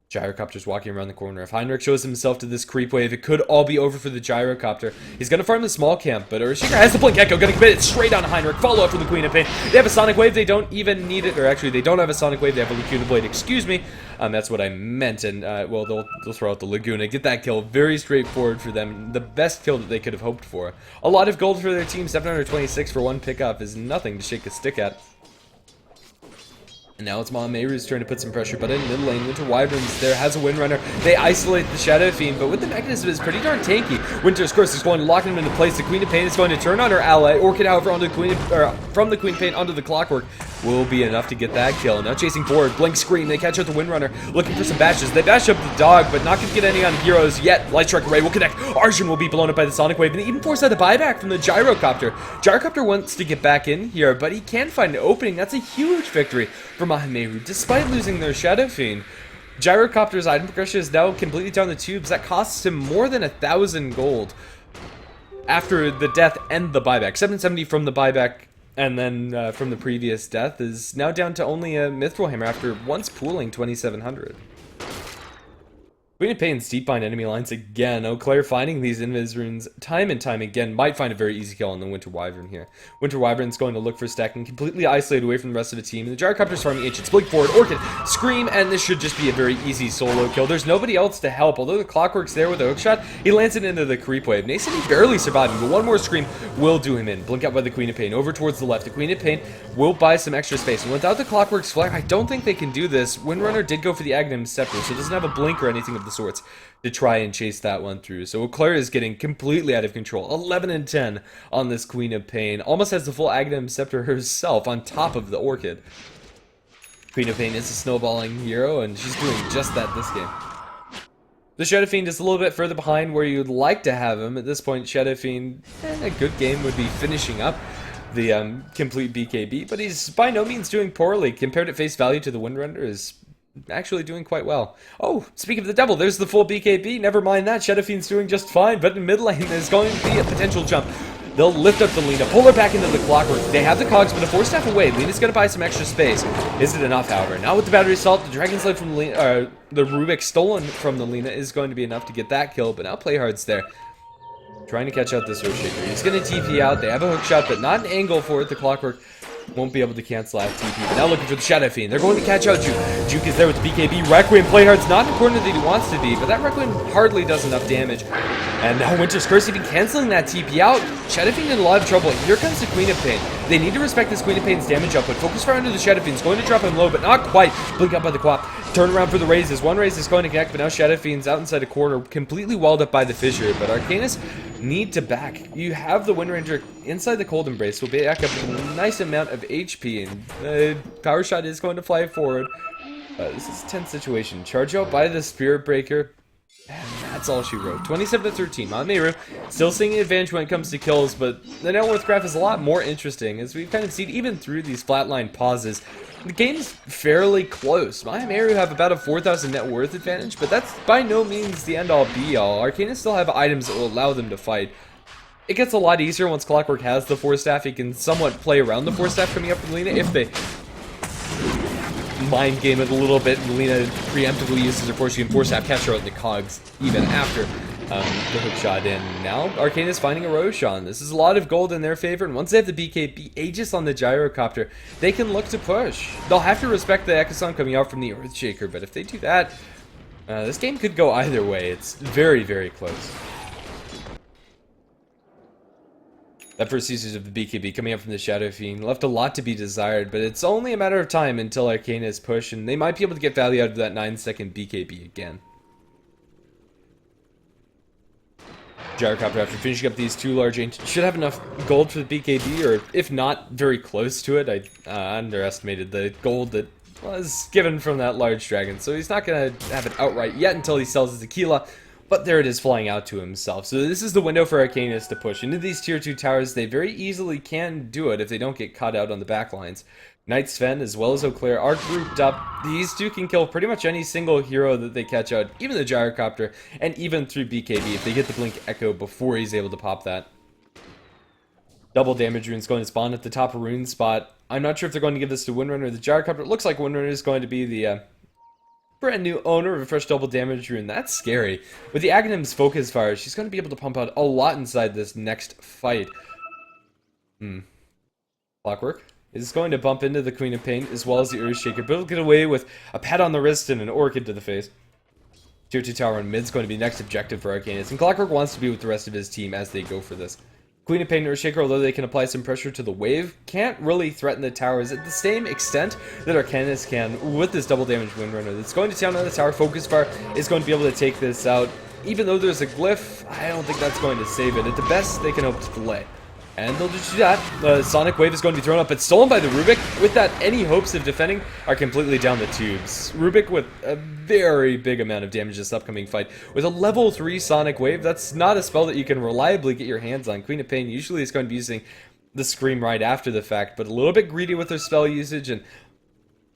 Gyrocopter's walking around the corner. If Heinrich shows himself to this creep wave, it could all be over for the Gyrocopter. He's going to farm the small camp, but Earthshaker has the blink echo, going to commit it straight on Heinrich. Follow up from the Queen of Pain. They have a Sonic Wave, they don't even need it, or actually they don't have a Sonic Wave, they have a Laguna Blade, excuse me. That's what I meant, and well, they'll throw out the Laguna. Get that kill, very straightforward for them. The best kill that they could have hoped for. A lot of gold for their team, 726 for one pickup is nothing to shake a stick at. And now it's Maha Meiru's turn to put some pressure, but in mid lane, Winter Wyverns there has a Windrunner. They isolate the Shadow Fiend, but with the mechanism is pretty darn tanky. Winter's Curse is going to lock him into place. The Queen of Pain is going to turn on her ally. Orchid, however, onto the from the Queen of Pain onto the Clockwork will be enough to get that kill. Now chasing forward, Blink Scream, they catch out the Windrunner, looking for some bashes. They bash up the dog, but not going to get any on heroes yet. Light Strike Array will connect. Arjun will be blown up by the Sonic Wave, and even force out the buyback from the Gyrocopter. Gyrocopter wants to get back in here, but he can find an opening. That's a huge victory for Maha despite losing their Shadow Fiend. Gyrocopter's item progression is now completely down the tubes. That costs him more than 1,000 gold after the death and the buyback. 770 from the buyback, and then from the previous death is now down to only a Mithril Hammer after once pooling 2,700. Queen of Pain steep bind enemy lines again. Eau Claire finding these invis runes time and time again might find a very easy kill on the Winter Wyvern here. Winter Wyvern's going to look for stacking, completely isolated away from the rest of the team. And the Gyrocopter's farming Ancients. Blink forward, Orchid, Scream, and this should just be a very easy solo kill. There's nobody else to help. Although the Clockwork's there with a hookshot, he lands it into the creep wave. Nason, he barely surviving, but one more Scream will do him in. Blink out by the Queen of Pain. Over towards the left. The Queen of Pain will buy some extra space. And without the Clockwork's flare, I don't think they can do this. Windrunner did go for the Aghanim Scepter, so it doesn't have a blink or anything of the sorts to try and chase that one through. So Eau Claire is getting completely out of control. 11 and 10 on this Queen of Pain. Almost has the full Aghanim Scepter herself on top of the Orchid. Queen of Pain is a snowballing hero, and she's doing just that this game. The Shadow Fiend is a little bit further behind where you'd like to have him. At this point, Shadow Fiend, a good game would be finishing up the complete BKB, but he's by no means doing poorly. Compared at face value to the Windrunner is actually doing quite well. Oh, speaking of the double, there's the full BKB. Never mind that. Shadow Fiend's doing just fine, but in mid lane there's going to be a potential jump. They'll lift up the Lina, pull her back into the Clockwork. They have the cogs, but a 4-staff away. Lina's going to buy some extra space. Is it enough, however? Now with the Battery Assault, the Dragon Sled from the Lina, the Rubik stolen from the Lina is going to be enough to get that kill, but now Playhard's there, trying to catch out this Earthshaker. He's going to TP out. They have a hook shot, but not an angle for it. The Clockwork Won't be able to cancel out TP. But now looking for the Shadow Fiend. They're going to catch out Juke. Juke is there with the BKB. Requiem Playhard's not in the corner that he wants to be, but that Requiem hardly does enough damage. And now Winter's Curse even canceling that TP out. Shadow Fiend in a lot of trouble. Here comes the Queen of Pain. They need to respect this Queen of Pain's damage output. Focus fire into the Shadow Fiend's going to drop him low, but not quite. Blink up by the Quap. Turn around for the raises. One raise is going to connect, but now Shadow Fiend's out inside a corner, completely walled up by the Fissure. But Arcanys need to back. You have the Wind Ranger inside the Cold Embrace. Will back up a nice amount of HP, and the Power Shot is going to fly forward. This is a tense situation. Charge out by the Spirit Breaker. And that's all she wrote. 27-13. Maha still seeing an advantage when it comes to kills, but the net worth graph is a lot more interesting, as we've kind of seen even through these flatline pauses. The game's fairly close. Maha have about a 4,000 net worth advantage, but that's by no means the end-all be-all. Arcanys still have items that will allow them to fight. It gets a lot easier once Clockwork has the Force Staff. He can somewhat play around the Force Staff coming up from Lina if they mind game it a little bit, and Lina preemptively uses her Force. She can Force Staff, catch her out in the cogs even after the hook shot in. Now Arcanys finding a Roshan. This is a lot of gold in their favor, and once they have the BKB Aegis on the Gyrocopter, they can look to push. They'll have to respect the Ekasong coming out from the Earthshaker, but if they do that, this game could go either way. It's very, very close. That first usage of the BKB coming up from the Shadow Fiend left a lot to be desired, but it's only a matter of time until Arcanys push, and they might be able to get value out of that 9-second BKB again. Gyrocopter, after finishing up these two large ancients, should have enough gold for the BKB, or if not, very close to it. I underestimated the gold that was given from that large dragon, so he's not going to have it outright yet until he sells his Aquila, but there it is flying out to himself. So this is the window for Arcanys to push into these tier 2 towers. They very easily can do it if they don't get caught out on the backlines. Knight Sven as well as Eau Claire are grouped up. These two can kill pretty much any single hero that they catch out, even the Gyrocopter, and even through BKB if they get the Blink Echo before he's able to pop that. Double damage rune's going to spawn at the top of rune spot. I'm not sure if they're going to give this to Windrunner or the Gyrocopter. It looks like Windrunner is going to be the brand new owner of a fresh double damage rune. That's scary. With the Aghanim's Focus Fire, she's going to be able to pump out a lot inside this next fight. Clockwork is going to bump into the Queen of Pain as well as the Earthshaker, but it'll get away with a pat on the wrist and an Orchid to the face. Tier 2 tower on mid's going to be next objective for Arcanys, and Clockwork wants to be with the rest of his team as they go for this. Queen of Pain and Earthshaker, although they can apply some pressure to the wave, can't really threaten the towers at the same extent that Arcanys can with this double damage Windrunner. That's going to town on the tower. Focus Fire is going to be able to take this out. Even though there's a glyph, I don't think that's going to save it. At the best, they can hope to delay. And they'll just do that. The Sonic Wave is going to be thrown up, but stolen by the Rubik. With that, any hopes of defending are completely down the tubes. Rubik with a very big amount of damage this upcoming fight. With a level 3 Sonic Wave, that's not a spell that you can reliably get your hands on. Queen of Pain usually is going to be using the Scream right after the fact, but a little bit greedy with their spell usage, and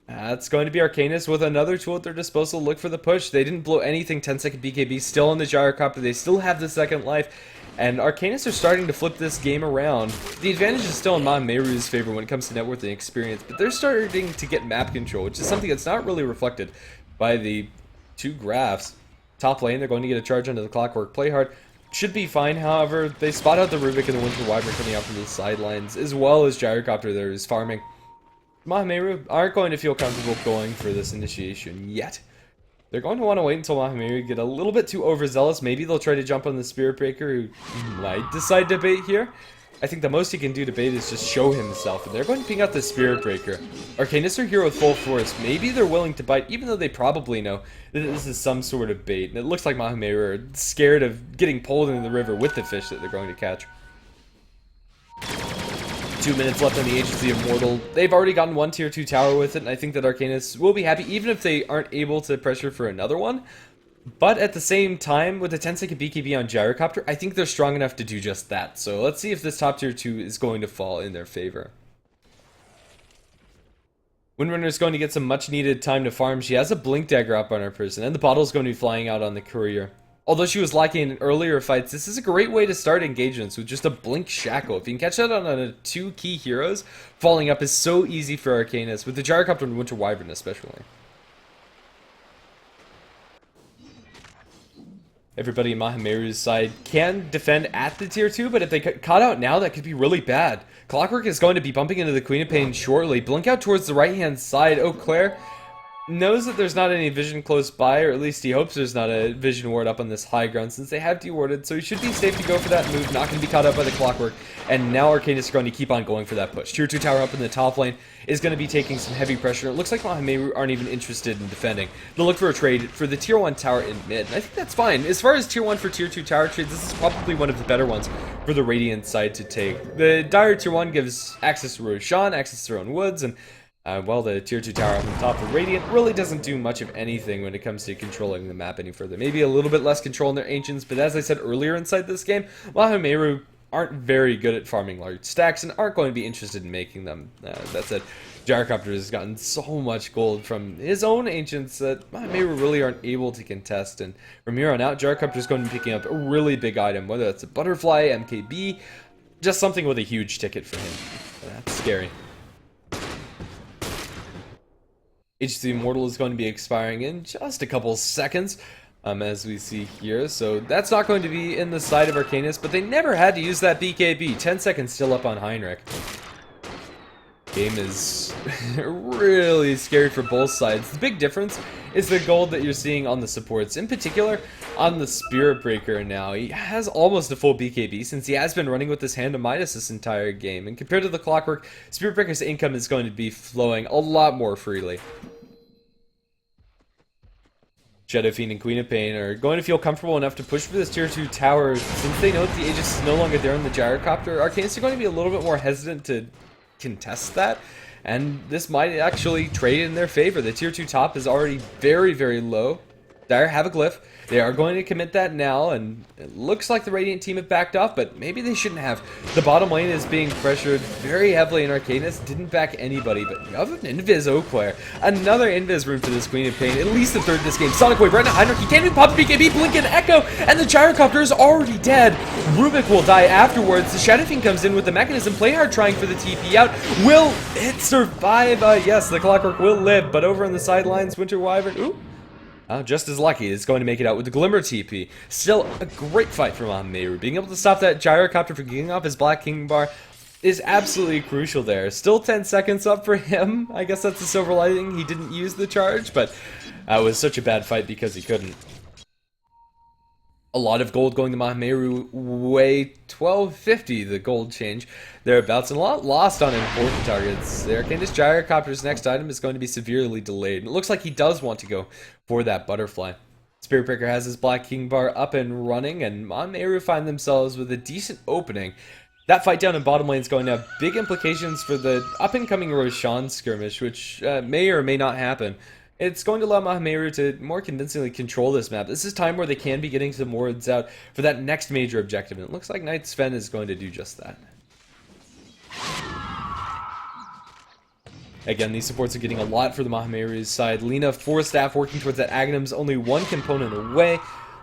that's going to be Arcanys with another tool at their disposal. Look for the push. They didn't blow anything. 10-second BKB still on the Gyrocopter. They still have the second life. And Arcanys are starting to flip this game around. The advantage is still in Maha favor when it comes to net worth and experience, but they're starting to get map control, which is something that's not really reflected by the two graphs. Top lane, they're going to get a charge onto the Clockwork. Play hard. Should be fine, however. They spot out the Rubik and the Winter Wyvern coming out from the sidelines, as well as Gyrocopter there is farming. Maha aren't going to feel comfortable going for this initiation yet. They're going to want to wait until Maha get a little bit too overzealous. Maybe they'll try to jump on the Spirit Breaker, who might decide to bait here. I think the most he can do to bait is just show himself, and they're going to ping out the Spirit Breaker. Arcanys are here with full force. Maybe they're willing to bite, even though they probably know that this is some sort of bait. And it looks like Maha are scared of getting pulled into the river with the fish that they're going to catch. 2 minutes left on the Age of the Immortal. They've already gotten one tier 2 tower with it, and I think that Arcanys will be happy, even if they aren't able to pressure for another one. But at the same time, with a 10-second BKB on Gyrocopter, I think they're strong enough to do just that. So let's see if this top tier 2 is going to fall in their favor. Windrunner is going to get some much needed time to farm. She has a Blink Dagger up on her person, and the bottle is going to be flying out on the Courier. Although she was lacking in earlier fights, this is a great way to start engagements with just a Blink Shackle. If you can catch that on two key heroes, falling up is so easy for Arcanys, with the Gyrocopter and Winter Wyvern especially. Everybody in Maha side can defend at the tier 2, but if they get caught out now, that could be really bad. Clockwork is going to be bumping into the Queen of Pain shortly. Blink out towards the right-hand side. Eau Claire knows that there's not any vision close by, or at least he hopes there's not a vision ward up on this high ground since they have dewarded, so he should be safe to go for that move, not going to be caught up by the Clockwork, and now Arcanys is going to keep on going for that push. Tier 2 tower up in the top lane is going to be taking some heavy pressure. It looks like Maha aren't even interested in defending. They'll look for a trade for the tier 1 tower in mid, and I think that's fine. As far as tier 1 for tier 2 tower trades, this is probably one of the better ones for the Radiant side to take. The Dire tier 1 gives access to Roshan, access to their own woods, and well, the tier 2 tower up on top of Radiant really doesn't do much of anything when it comes to controlling the map any further. Maybe a little bit less control in their Ancients, but as I said earlier inside this game, Maha aren't very good at farming large stacks and aren't going to be interested in making them. That said, Gyrocopter has gotten so much gold from his own Ancients that Maha really aren't able to contest, and from here on out, Gyrocopter is going to be picking up a really big item, whether that's a Butterfly, MKB, just something with a huge ticket for him. That's scary. HC Immortal is going to be expiring in just a couple seconds, as we see here. So that's not going to be in the side of Arcanys, but they never had to use that BKB. 10 seconds still up on Heinrich. Game is really scary for both sides. The big difference is the gold that you're seeing on the supports. In particular, on the Spirit Breaker now. He has almost a full BKB since he has been running with this Hand of Midas this entire game. And compared to the Clockwork, Spirit Breaker's income is going to be flowing a lot more freely. Shadow Fiend and Queen of Pain are going to feel comfortable enough to push for this tier 2 tower since they know that the Aegis is no longer there in the Gyrocopter. Arcanys are going to be a little bit more hesitant to contest that, and this might actually trade in their favor. The tier 2 top is already very, very low. Dire have a glyph. They are going to commit that now, and it looks like the Radiant team have backed off, but maybe they shouldn't have. The bottom lane is being pressured very heavily, and Arcanys didn't back anybody, but you have an Invis Eau Claire. Another Invis room for this Queen of Pain, at least the third this game. Sonic Wave right now, Heinrich, he can't even pop BKB, Blink and Echo, and the Gyrocopter is already dead. Rubik will die afterwards. The Shadow Fiend comes in with the mechanism. Playhard trying for the TP out. Will it survive? Yes, the Clockwork will live, but over on the sidelines, Winter Wyvern, ooh. Just as lucky, is going to make it out with the Glimmer TP. Still a great fight from Maha. Being able to stop that Gyrocopter from getting off his Black King bar is absolutely crucial there. Still 10 seconds up for him. I guess that's the silver lining. He didn't use the charge, but it was such a bad fight because he couldn't. A lot of gold going to Maha, way 1250 the gold change thereabouts, and a lot lost on important targets. The Arcanys Gyrocopter's next item is going to be severely delayed, and it looks like he does want to go for that Butterfly. Spirit Breaker has his Black King bar up and running, and Maha find themselves with a decent opening. That fight down in bottom lane is going to have big implications for the up-and-coming Roshan skirmish, which may or may not happen. It's going to allow Maha to more convincingly control this map. This is time where they can be getting some wards out for that next major objective, and it looks like Knight Sven is going to do just that. Again, these supports are getting a lot for the Maha side. Lina, 4 staff working towards that Aghanim's, only 1 component away.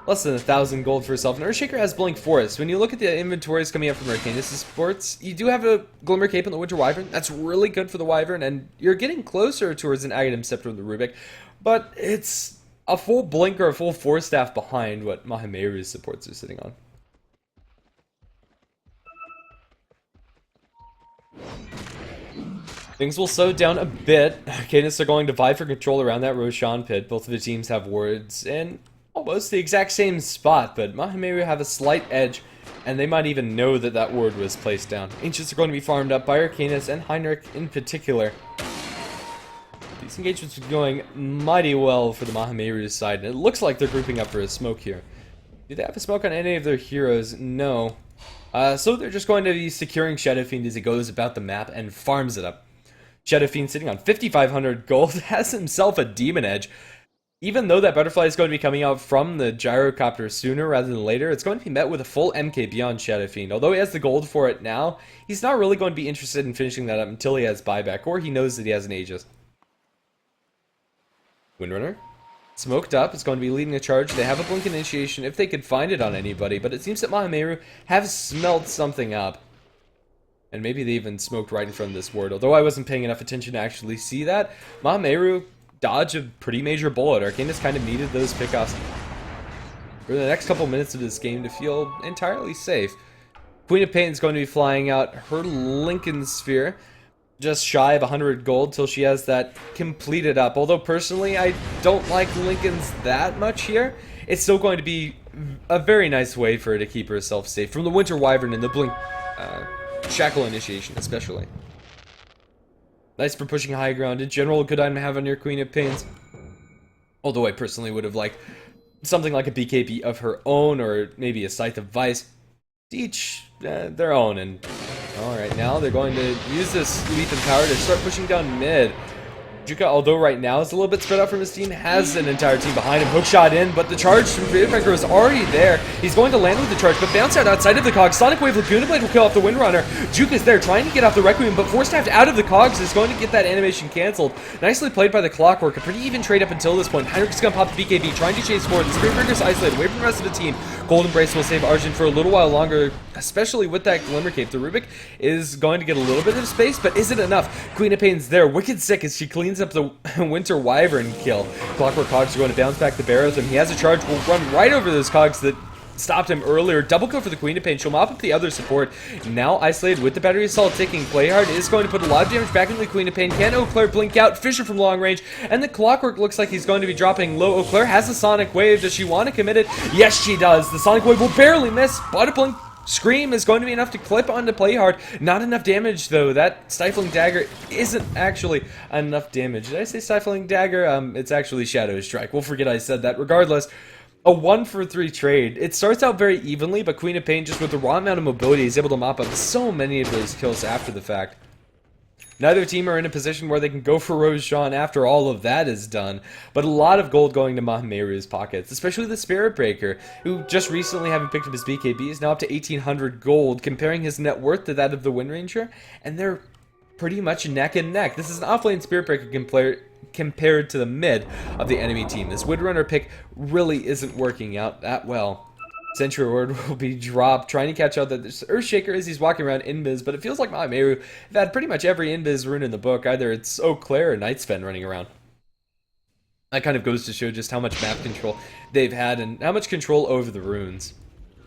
Less than 1,000 gold for herself. And Earthshaker has Blink Forest. When you look at the inventories coming up from Arcanys supports, you do have a Glimmer Cape on the Winter Wyvern. That's really good for the Wyvern, and you're getting closer towards an Aghanim Scepter of the Rubik. But it's a full Blink or a full 4 staff behind what Maha supports are sitting on. Things will slow down a bit. Arcanys are going to vie for control around that Roshan pit. Both of the teams have wards, and almost the exact same spot, but Maha have a slight edge, and they might even know that that ward was placed down. Ancients are going to be farmed up by Arcanys and Heinrich in particular. These engagements are going mighty well for the Maha side, and it looks like they're grouping up for a smoke here. Do they have a smoke on any of their heroes? No. So they're just going to be securing Shadow Fiend as he goes about the map and farms it up. Shadow Fiend sitting on 5,500 gold, has himself a Demon Edge. Even though that Butterfly is going to be coming out from the Gyrocopter sooner rather than later, it's going to be met with a full MK beyond Shadow Fiend. Although he has the gold for it now, he's not really going to be interested in finishing that up until he has buyback, or he knows that he has an Aegis. Windrunner, smoked up, is going to be leading a charge. They have a Blink Initiation if they could find it on anybody, but it seems that Maha have smelt something up. And maybe they even smoked right in front of this ward. Although I wasn't paying enough attention to actually see that, Maha dodge a pretty major bullet. Arcanys kind of needed those pickoffs for the next couple minutes of this game to feel entirely safe. Queen of Pain's going to be flying out her Lincoln Sphere, just shy of 100 gold till she has that completed up. Although personally, I don't like Lincoln's that much here. It's still going to be a very nice way for her to keep herself safe from the Winter Wyvern and the Blink Shackle Initiation, especially. Nice for pushing high ground. In general, a good item to have on your Queen of Pains. Although I personally would have liked something like a BKB of her own, or maybe a Scythe of Vice. Each their own. And alright, now they're going to use this Leap and Power to start pushing down mid. Juka, although right now is a little bit spread out from his team, has an entire team behind him. Hookshot in, but the charge from Spirit Breaker is already there. He's going to land with the charge, but bounce out outside of the cogs. Sonic Wave Laguna Blade will kill off the Windrunner. Juka's there trying to get off the Requiem, but Force Staffed out of the cogs is going to get that animation cancelled. Nicely played by the Clockwork. A pretty even trade up until this point. Heinrich's going to pop the BKB, trying to chase forward. The Spirit Breaker's isolated away from the rest of the team. Golden Brace will save Arjun for a little while longer, especially with that Glimmer Cape. The Rubik is going to get a little bit of space, but is it enough? Queen of Pain's there, wicked sick as she cleans up the Winter Wyvern kill. Clockwork Cogs are going to bounce back the barrows, and he has a charge. Will run right over those cogs that stopped him earlier. Double kill for the Queen of Pain. She'll mop up the other support. Now isolated with the battery assault ticking. Playhard is going to put a lot of damage back into the Queen of Pain. Can Eau Claire blink out? Fisher from long range. And the Clockwork looks like he's going to be dropping low. Eau Claire has the Sonic Wave. Does she want to commit it? Yes, she does. The Sonic Wave will barely miss, but a blink Scream is going to be enough to clip onto Playhard. Not enough damage, though. That Stifling Dagger isn't actually enough damage. Did I say Stifling Dagger? It's actually Shadow Strike. We'll forget I said that. Regardless, a 1-for-3 trade. It starts out very evenly, but Queen of Pain, just with the raw amount of mobility, is able to mop up so many of those kills after the fact. Neither team are in a position where they can go for Roshan after all of that is done, but a lot of gold going to Mahameru's pockets, especially the Spirit Breaker, who just recently, having picked up his BKB, is now up to 1,800 gold, comparing his net worth to that of the Wind Ranger, and they're pretty much neck and neck. This is an offlane Spirit Breaker compared to the mid of the enemy team. This Windrunner pick really isn't working out that well. Sentry Ward will be dropped, trying to catch out that there's Earthshaker as he's walking around Invis, but it feels like Mahameru have had pretty much every Invis rune in the book. Either it's Eau Claire or Nightsven running around. That kind of goes to show just how much map control they've had and how much control over the runes.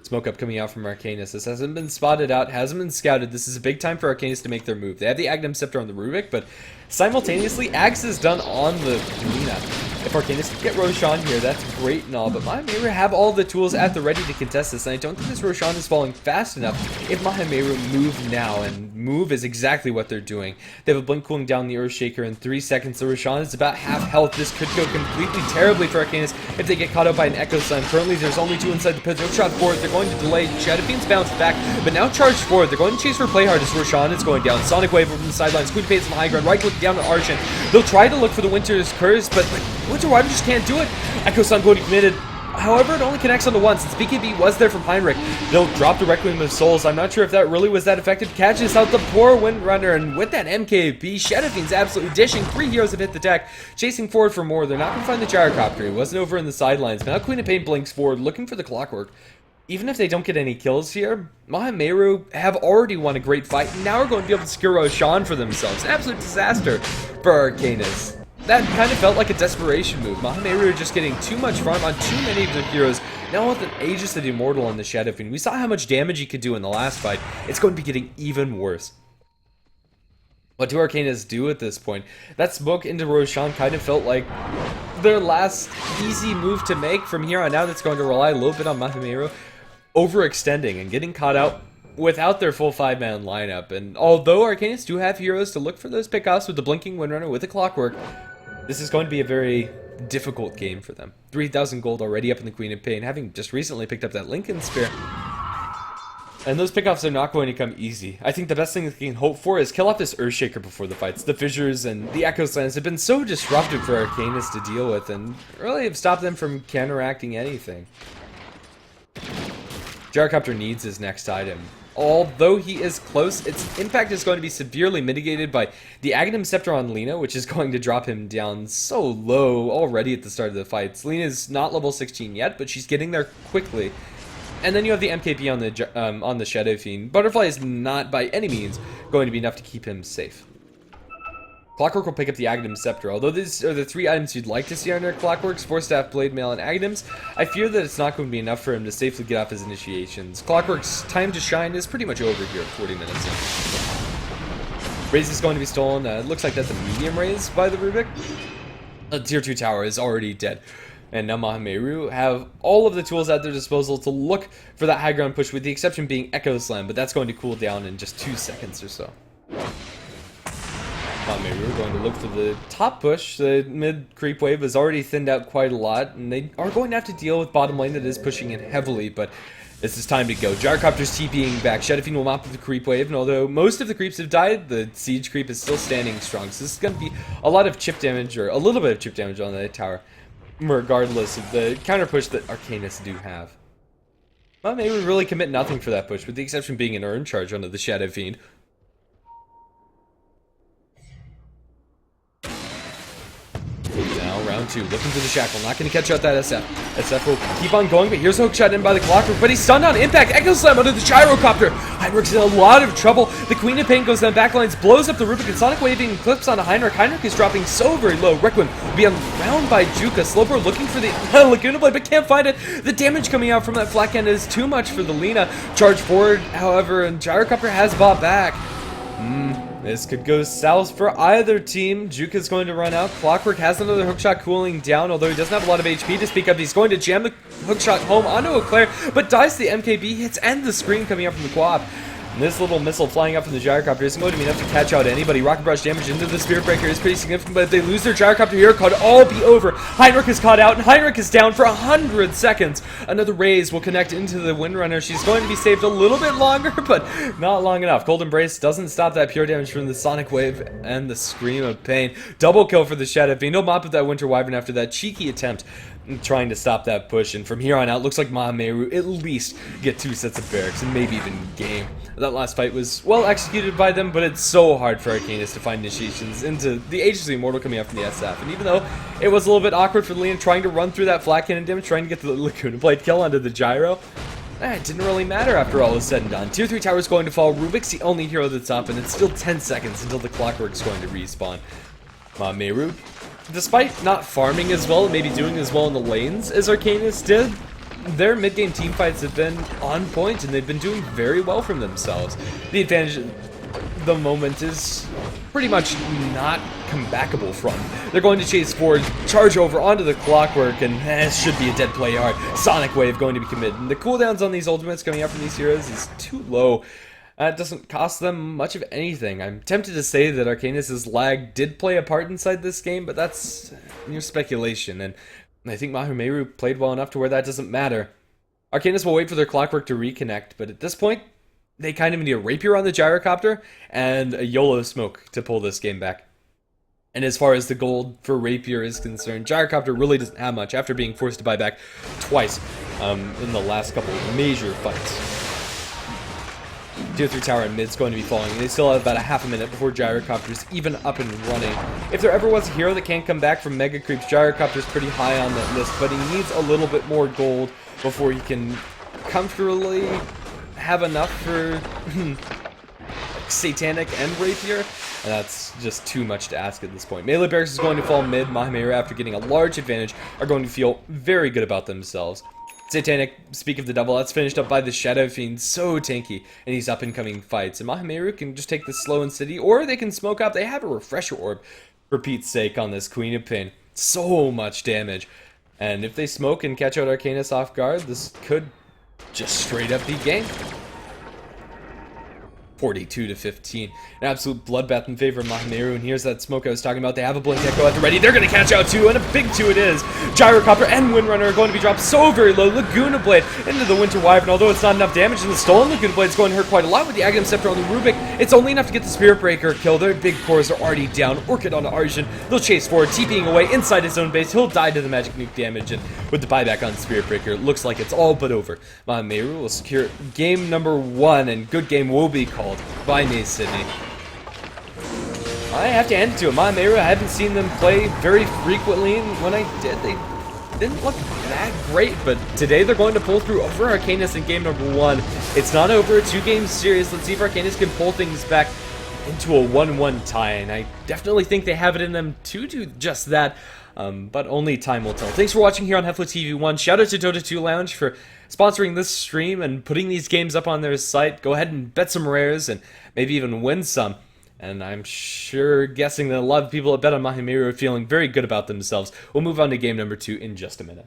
Smoke up coming out from Arcanys. This hasn't been spotted out, hasn't been scouted. This is a big time for Arcanys to make their move. They have the Agnum Scepter on the Rubik, but simultaneously, Axe is done on the Luna. If Arcanys can get Roshan here, that's great and all, but Mahameru have all the tools at the ready to contest this, and I don't think this Roshan is falling fast enough if Mahameru move now, and move is exactly what they're doing. They have a blink cooling down the Earthshaker in 3 seconds. The Roshan is about half health. This could go completely terribly for Arcanys if they get caught up by an Echo Sun. Currently, there's only 2 inside the pit. They'll shot forward. They're going to delay. Shadow Fiends bounce back, but now charge forward. They're going to chase for Playhard as Roshan is going down. Sonic Wave over from the sidelines. Queen Pates on the high ground. Right click down to Arshan. They'll try to look for the Winter's Curse, but Winter Wyvern just can't do it. Echo Sun going to committed. However, it only connects on the one since BKB was there from Heinrich. They'll drop the Requiem of Souls. I'm not sure if that really was that effective. Catches out the poor Windrunner, and with that MKB, Shadow Fiend's absolutely dishing. 3 heroes have hit the deck, chasing forward for more. They're not going to find the Gyrocopter. He wasn't over in the sidelines. Now Queen of Pain blinks forward, looking for the Clockwork. Even if they don't get any kills here, Mahameru have already won a great fight, and now are going to be able to secure Roshan for themselves. An absolute disaster for Arcanys. That kind of felt like a desperation move. Mahameru just getting too much farm on too many of their heroes. Now with an Aegis of the Immortal on the Shadow Fiend, we saw how much damage he could do in the last fight. It's going to be getting even worse. What do Arcanys do at this point? That smoke into Roshan kind of felt like their last easy move to make. From here on out, it's going to rely a little bit on Mahameru overextending and getting caught out without their full 5-man lineup. And although Arcanys do have heroes to look for those pickoffs with the Blinking Windrunner with the Clockwork, this is going to be a very difficult game for them. 3,000 gold already up in the Queen of Pain, having just recently picked up that Lincoln Spear. And those pickoffs are not going to come easy. I think the best thing that they can hope for is kill off this Earthshaker before the fights. The Fissures and the Echo Slams have been so disruptive for Arcanys to deal with and really have stopped them from counteracting anything. Gyrocopter needs his next item. Although he is close, its impact is going to be severely mitigated by the Agnum Scepter on Lina, which is going to drop him down so low already at the start of the fights. Lina's not level 16 yet, but she's getting there quickly. And then you have the MKB on the Shadow Fiend. Butterfly is not by any means going to be enough to keep him safe. Clockwork will pick up the Aghanim Scepter. Although these are the 3 items you'd like to see under Clockwork's Force Staff, Blade Mail, and Aghanims, I fear that it's not going to be enough for him to safely get off his initiations. Clockwork's time to shine is pretty much over here at 40 minutes in. Raise is going to be stolen. It looks like that's a medium raise by the Rubik. The tier 2 tower is already dead. And now Maha have all of the tools at their disposal to look for that high ground push, with the exception being Echo Slam, but that's going to cool down in just 2 seconds or so. We're going to look for the top push. The mid creep wave has already thinned out quite a lot, and they are going to have to deal with bottom lane that is pushing in heavily, but this is time to go. Gyrocopter's TPing back. Shadowfiend will mop with the creep wave, and although most of the creeps have died, the siege creep is still standing strong. So this is going to be a lot of chip damage, or a little bit of chip damage on the tower, regardless of the counter push that Arcanys do have. Well, maybe we really commit nothing for that push, with the exception being an earn charge onto the Shadowfiend. Now, round 2, looking for the Shackle, not going to catch out that SF. SF will keep on going, but here's a hook shot in by the Clockwork, but he's stunned on impact. Echo Slam under the Gyrocopter. Heinrich's in a lot of trouble. The Queen of Pain goes down backlines, blows up the Rubik, and Sonic Waving clips on Heinrich. Heinrich is dropping so very low. Requiem will be unwound by Juka. Slowbro looking for the Laguna Blade, but can't find it. The damage coming out from that flat end is too much for the Lina. Charge forward, however, and Gyrocopter has bought back. This could go south for either team. Juka's going to run out. Clockwork has another hookshot cooling down, although he doesn't have a lot of HP to speak of. He's going to jam the hookshot home onto Eclair, but dies to the MKB hits and the screen coming up from the quad. And this little missile flying up from the Gyrocopter isn't going to be enough to catch out anybody. Rocket Brush damage into the Spirit Breaker is pretty significant, but if they lose their Gyrocopter here, it could all be over. Heinrich is caught out, and Heinrich is down for 100 seconds. Another raise will connect into the Windrunner. She's going to be saved a little bit longer, but not long enough. Cold Embrace doesn't stop that pure damage from the Sonic Wave and the Scream of Pain. Double kill for the Shadowfiend. No mop with that Winter Wyvern after that cheeky attempt trying to stop that push, and from here on out, looks like Maha at least get 2 sets of barracks and maybe even game. That last fight was well executed by them, but it's so hard for Arcanys to find initiations into the Ages of the Immortal coming out from the SF. And even though it was a little bit awkward for Leon trying to run through that flat cannon damage, trying to get the Laguna Blade kill onto the Gyro, it didn't really matter after all is said and done. Tier 3 tower is going to fall. Rubik's the only hero that's up, and it's still 10 seconds until the Clockwork's going to respawn. Maha, despite not farming as well, maybe doing as well in the lanes as Arcanys did, their mid-game teamfights have been on point, and they've been doing very well from themselves. The advantage at the moment is pretty much not comebackable from. They're going to chase forward, charge over onto the Clockwork, and it should be a dead play hard. Sonic Wave going to be committed. And the cooldowns on these ultimates coming out from these heroes is too low. It doesn't cost them much of anything. I'm tempted to say that Arcanys' lag did play a part inside this game, but that's mere speculation, and I think Maha played well enough to where that doesn't matter. Arcanys will wait for their Clockwork to reconnect, but at this point, they kind of need a Rapier on the Gyrocopter and a YOLO Smoke to pull this game back. And as far as the gold for Rapier is concerned, Gyrocopter really doesn't have much after being forced to buy back twice in the last couple of major fights. Tier 3 tower and mid's going to be falling. They still have about a half a minute before Gyrocopter's even up and running. If there ever was a hero that can't come back from Mega Creeps, Gyrocopter's pretty high on that list, but he needs a little bit more gold before he can comfortably have enough for Satanic and Rapier, and that's just too much to ask at this point. Melee Barracks is going to fall mid. Maha, after getting a large advantage, are going to feel very good about themselves. Satanic, speak of the devil, that's finished up by the Shadowfiend, so tanky in these up-and-coming fights. And Maha can just take this slow and steady, or they can smoke up. They have a Refresher Orb, for Pete's sake, on this Queen of Pain. So much damage. And if they smoke and catch out Arcanys off guard, this could just straight up be game. 42-15. An absolute bloodbath in favor of Maha, and here's that smoke I was talking about. They have a Blink Echo at the ready. They're going to catch out 2, and a big 2 it is. Gyrocopter and Windrunner are going to be dropped so very low. Laguna Blade into the Winter Wyvern, although it's not enough damage, and the stolen Laguna Blade is going to hurt quite a lot with the Aghanim Scepter on the Rubik. It's only enough to get the Spirit Breaker kill. Their big cores are already down. Orchid on Arjun. They'll chase forward, TPing away inside his own base. He'll die to the Magic Nuke damage, and with the buyback on Spirit Breaker, it looks like it's all but over. Maha will secure game number 1, and good game will be called by Mace Sydney. I have to hand it to him. Maha, I haven't seen them play very frequently, and when I did, they didn't look that great, but today they're going to pull through over Arcanys in game number 1. It's not over, a 2-game series. Let's see if Arcanys can pull things back into a 1-1 tie, and I definitely think they have it in them to do just that, but only time will tell. Thanks for watching here on HeflaTV 1. Shout out to Dota 2 Lounge for sponsoring this stream and putting these games up on their site. Go ahead and bet some rares and maybe even win some. And I'm guessing that a lot of people that bet on Maha are feeling very good about themselves. We'll move on to game number 2 in just a minute.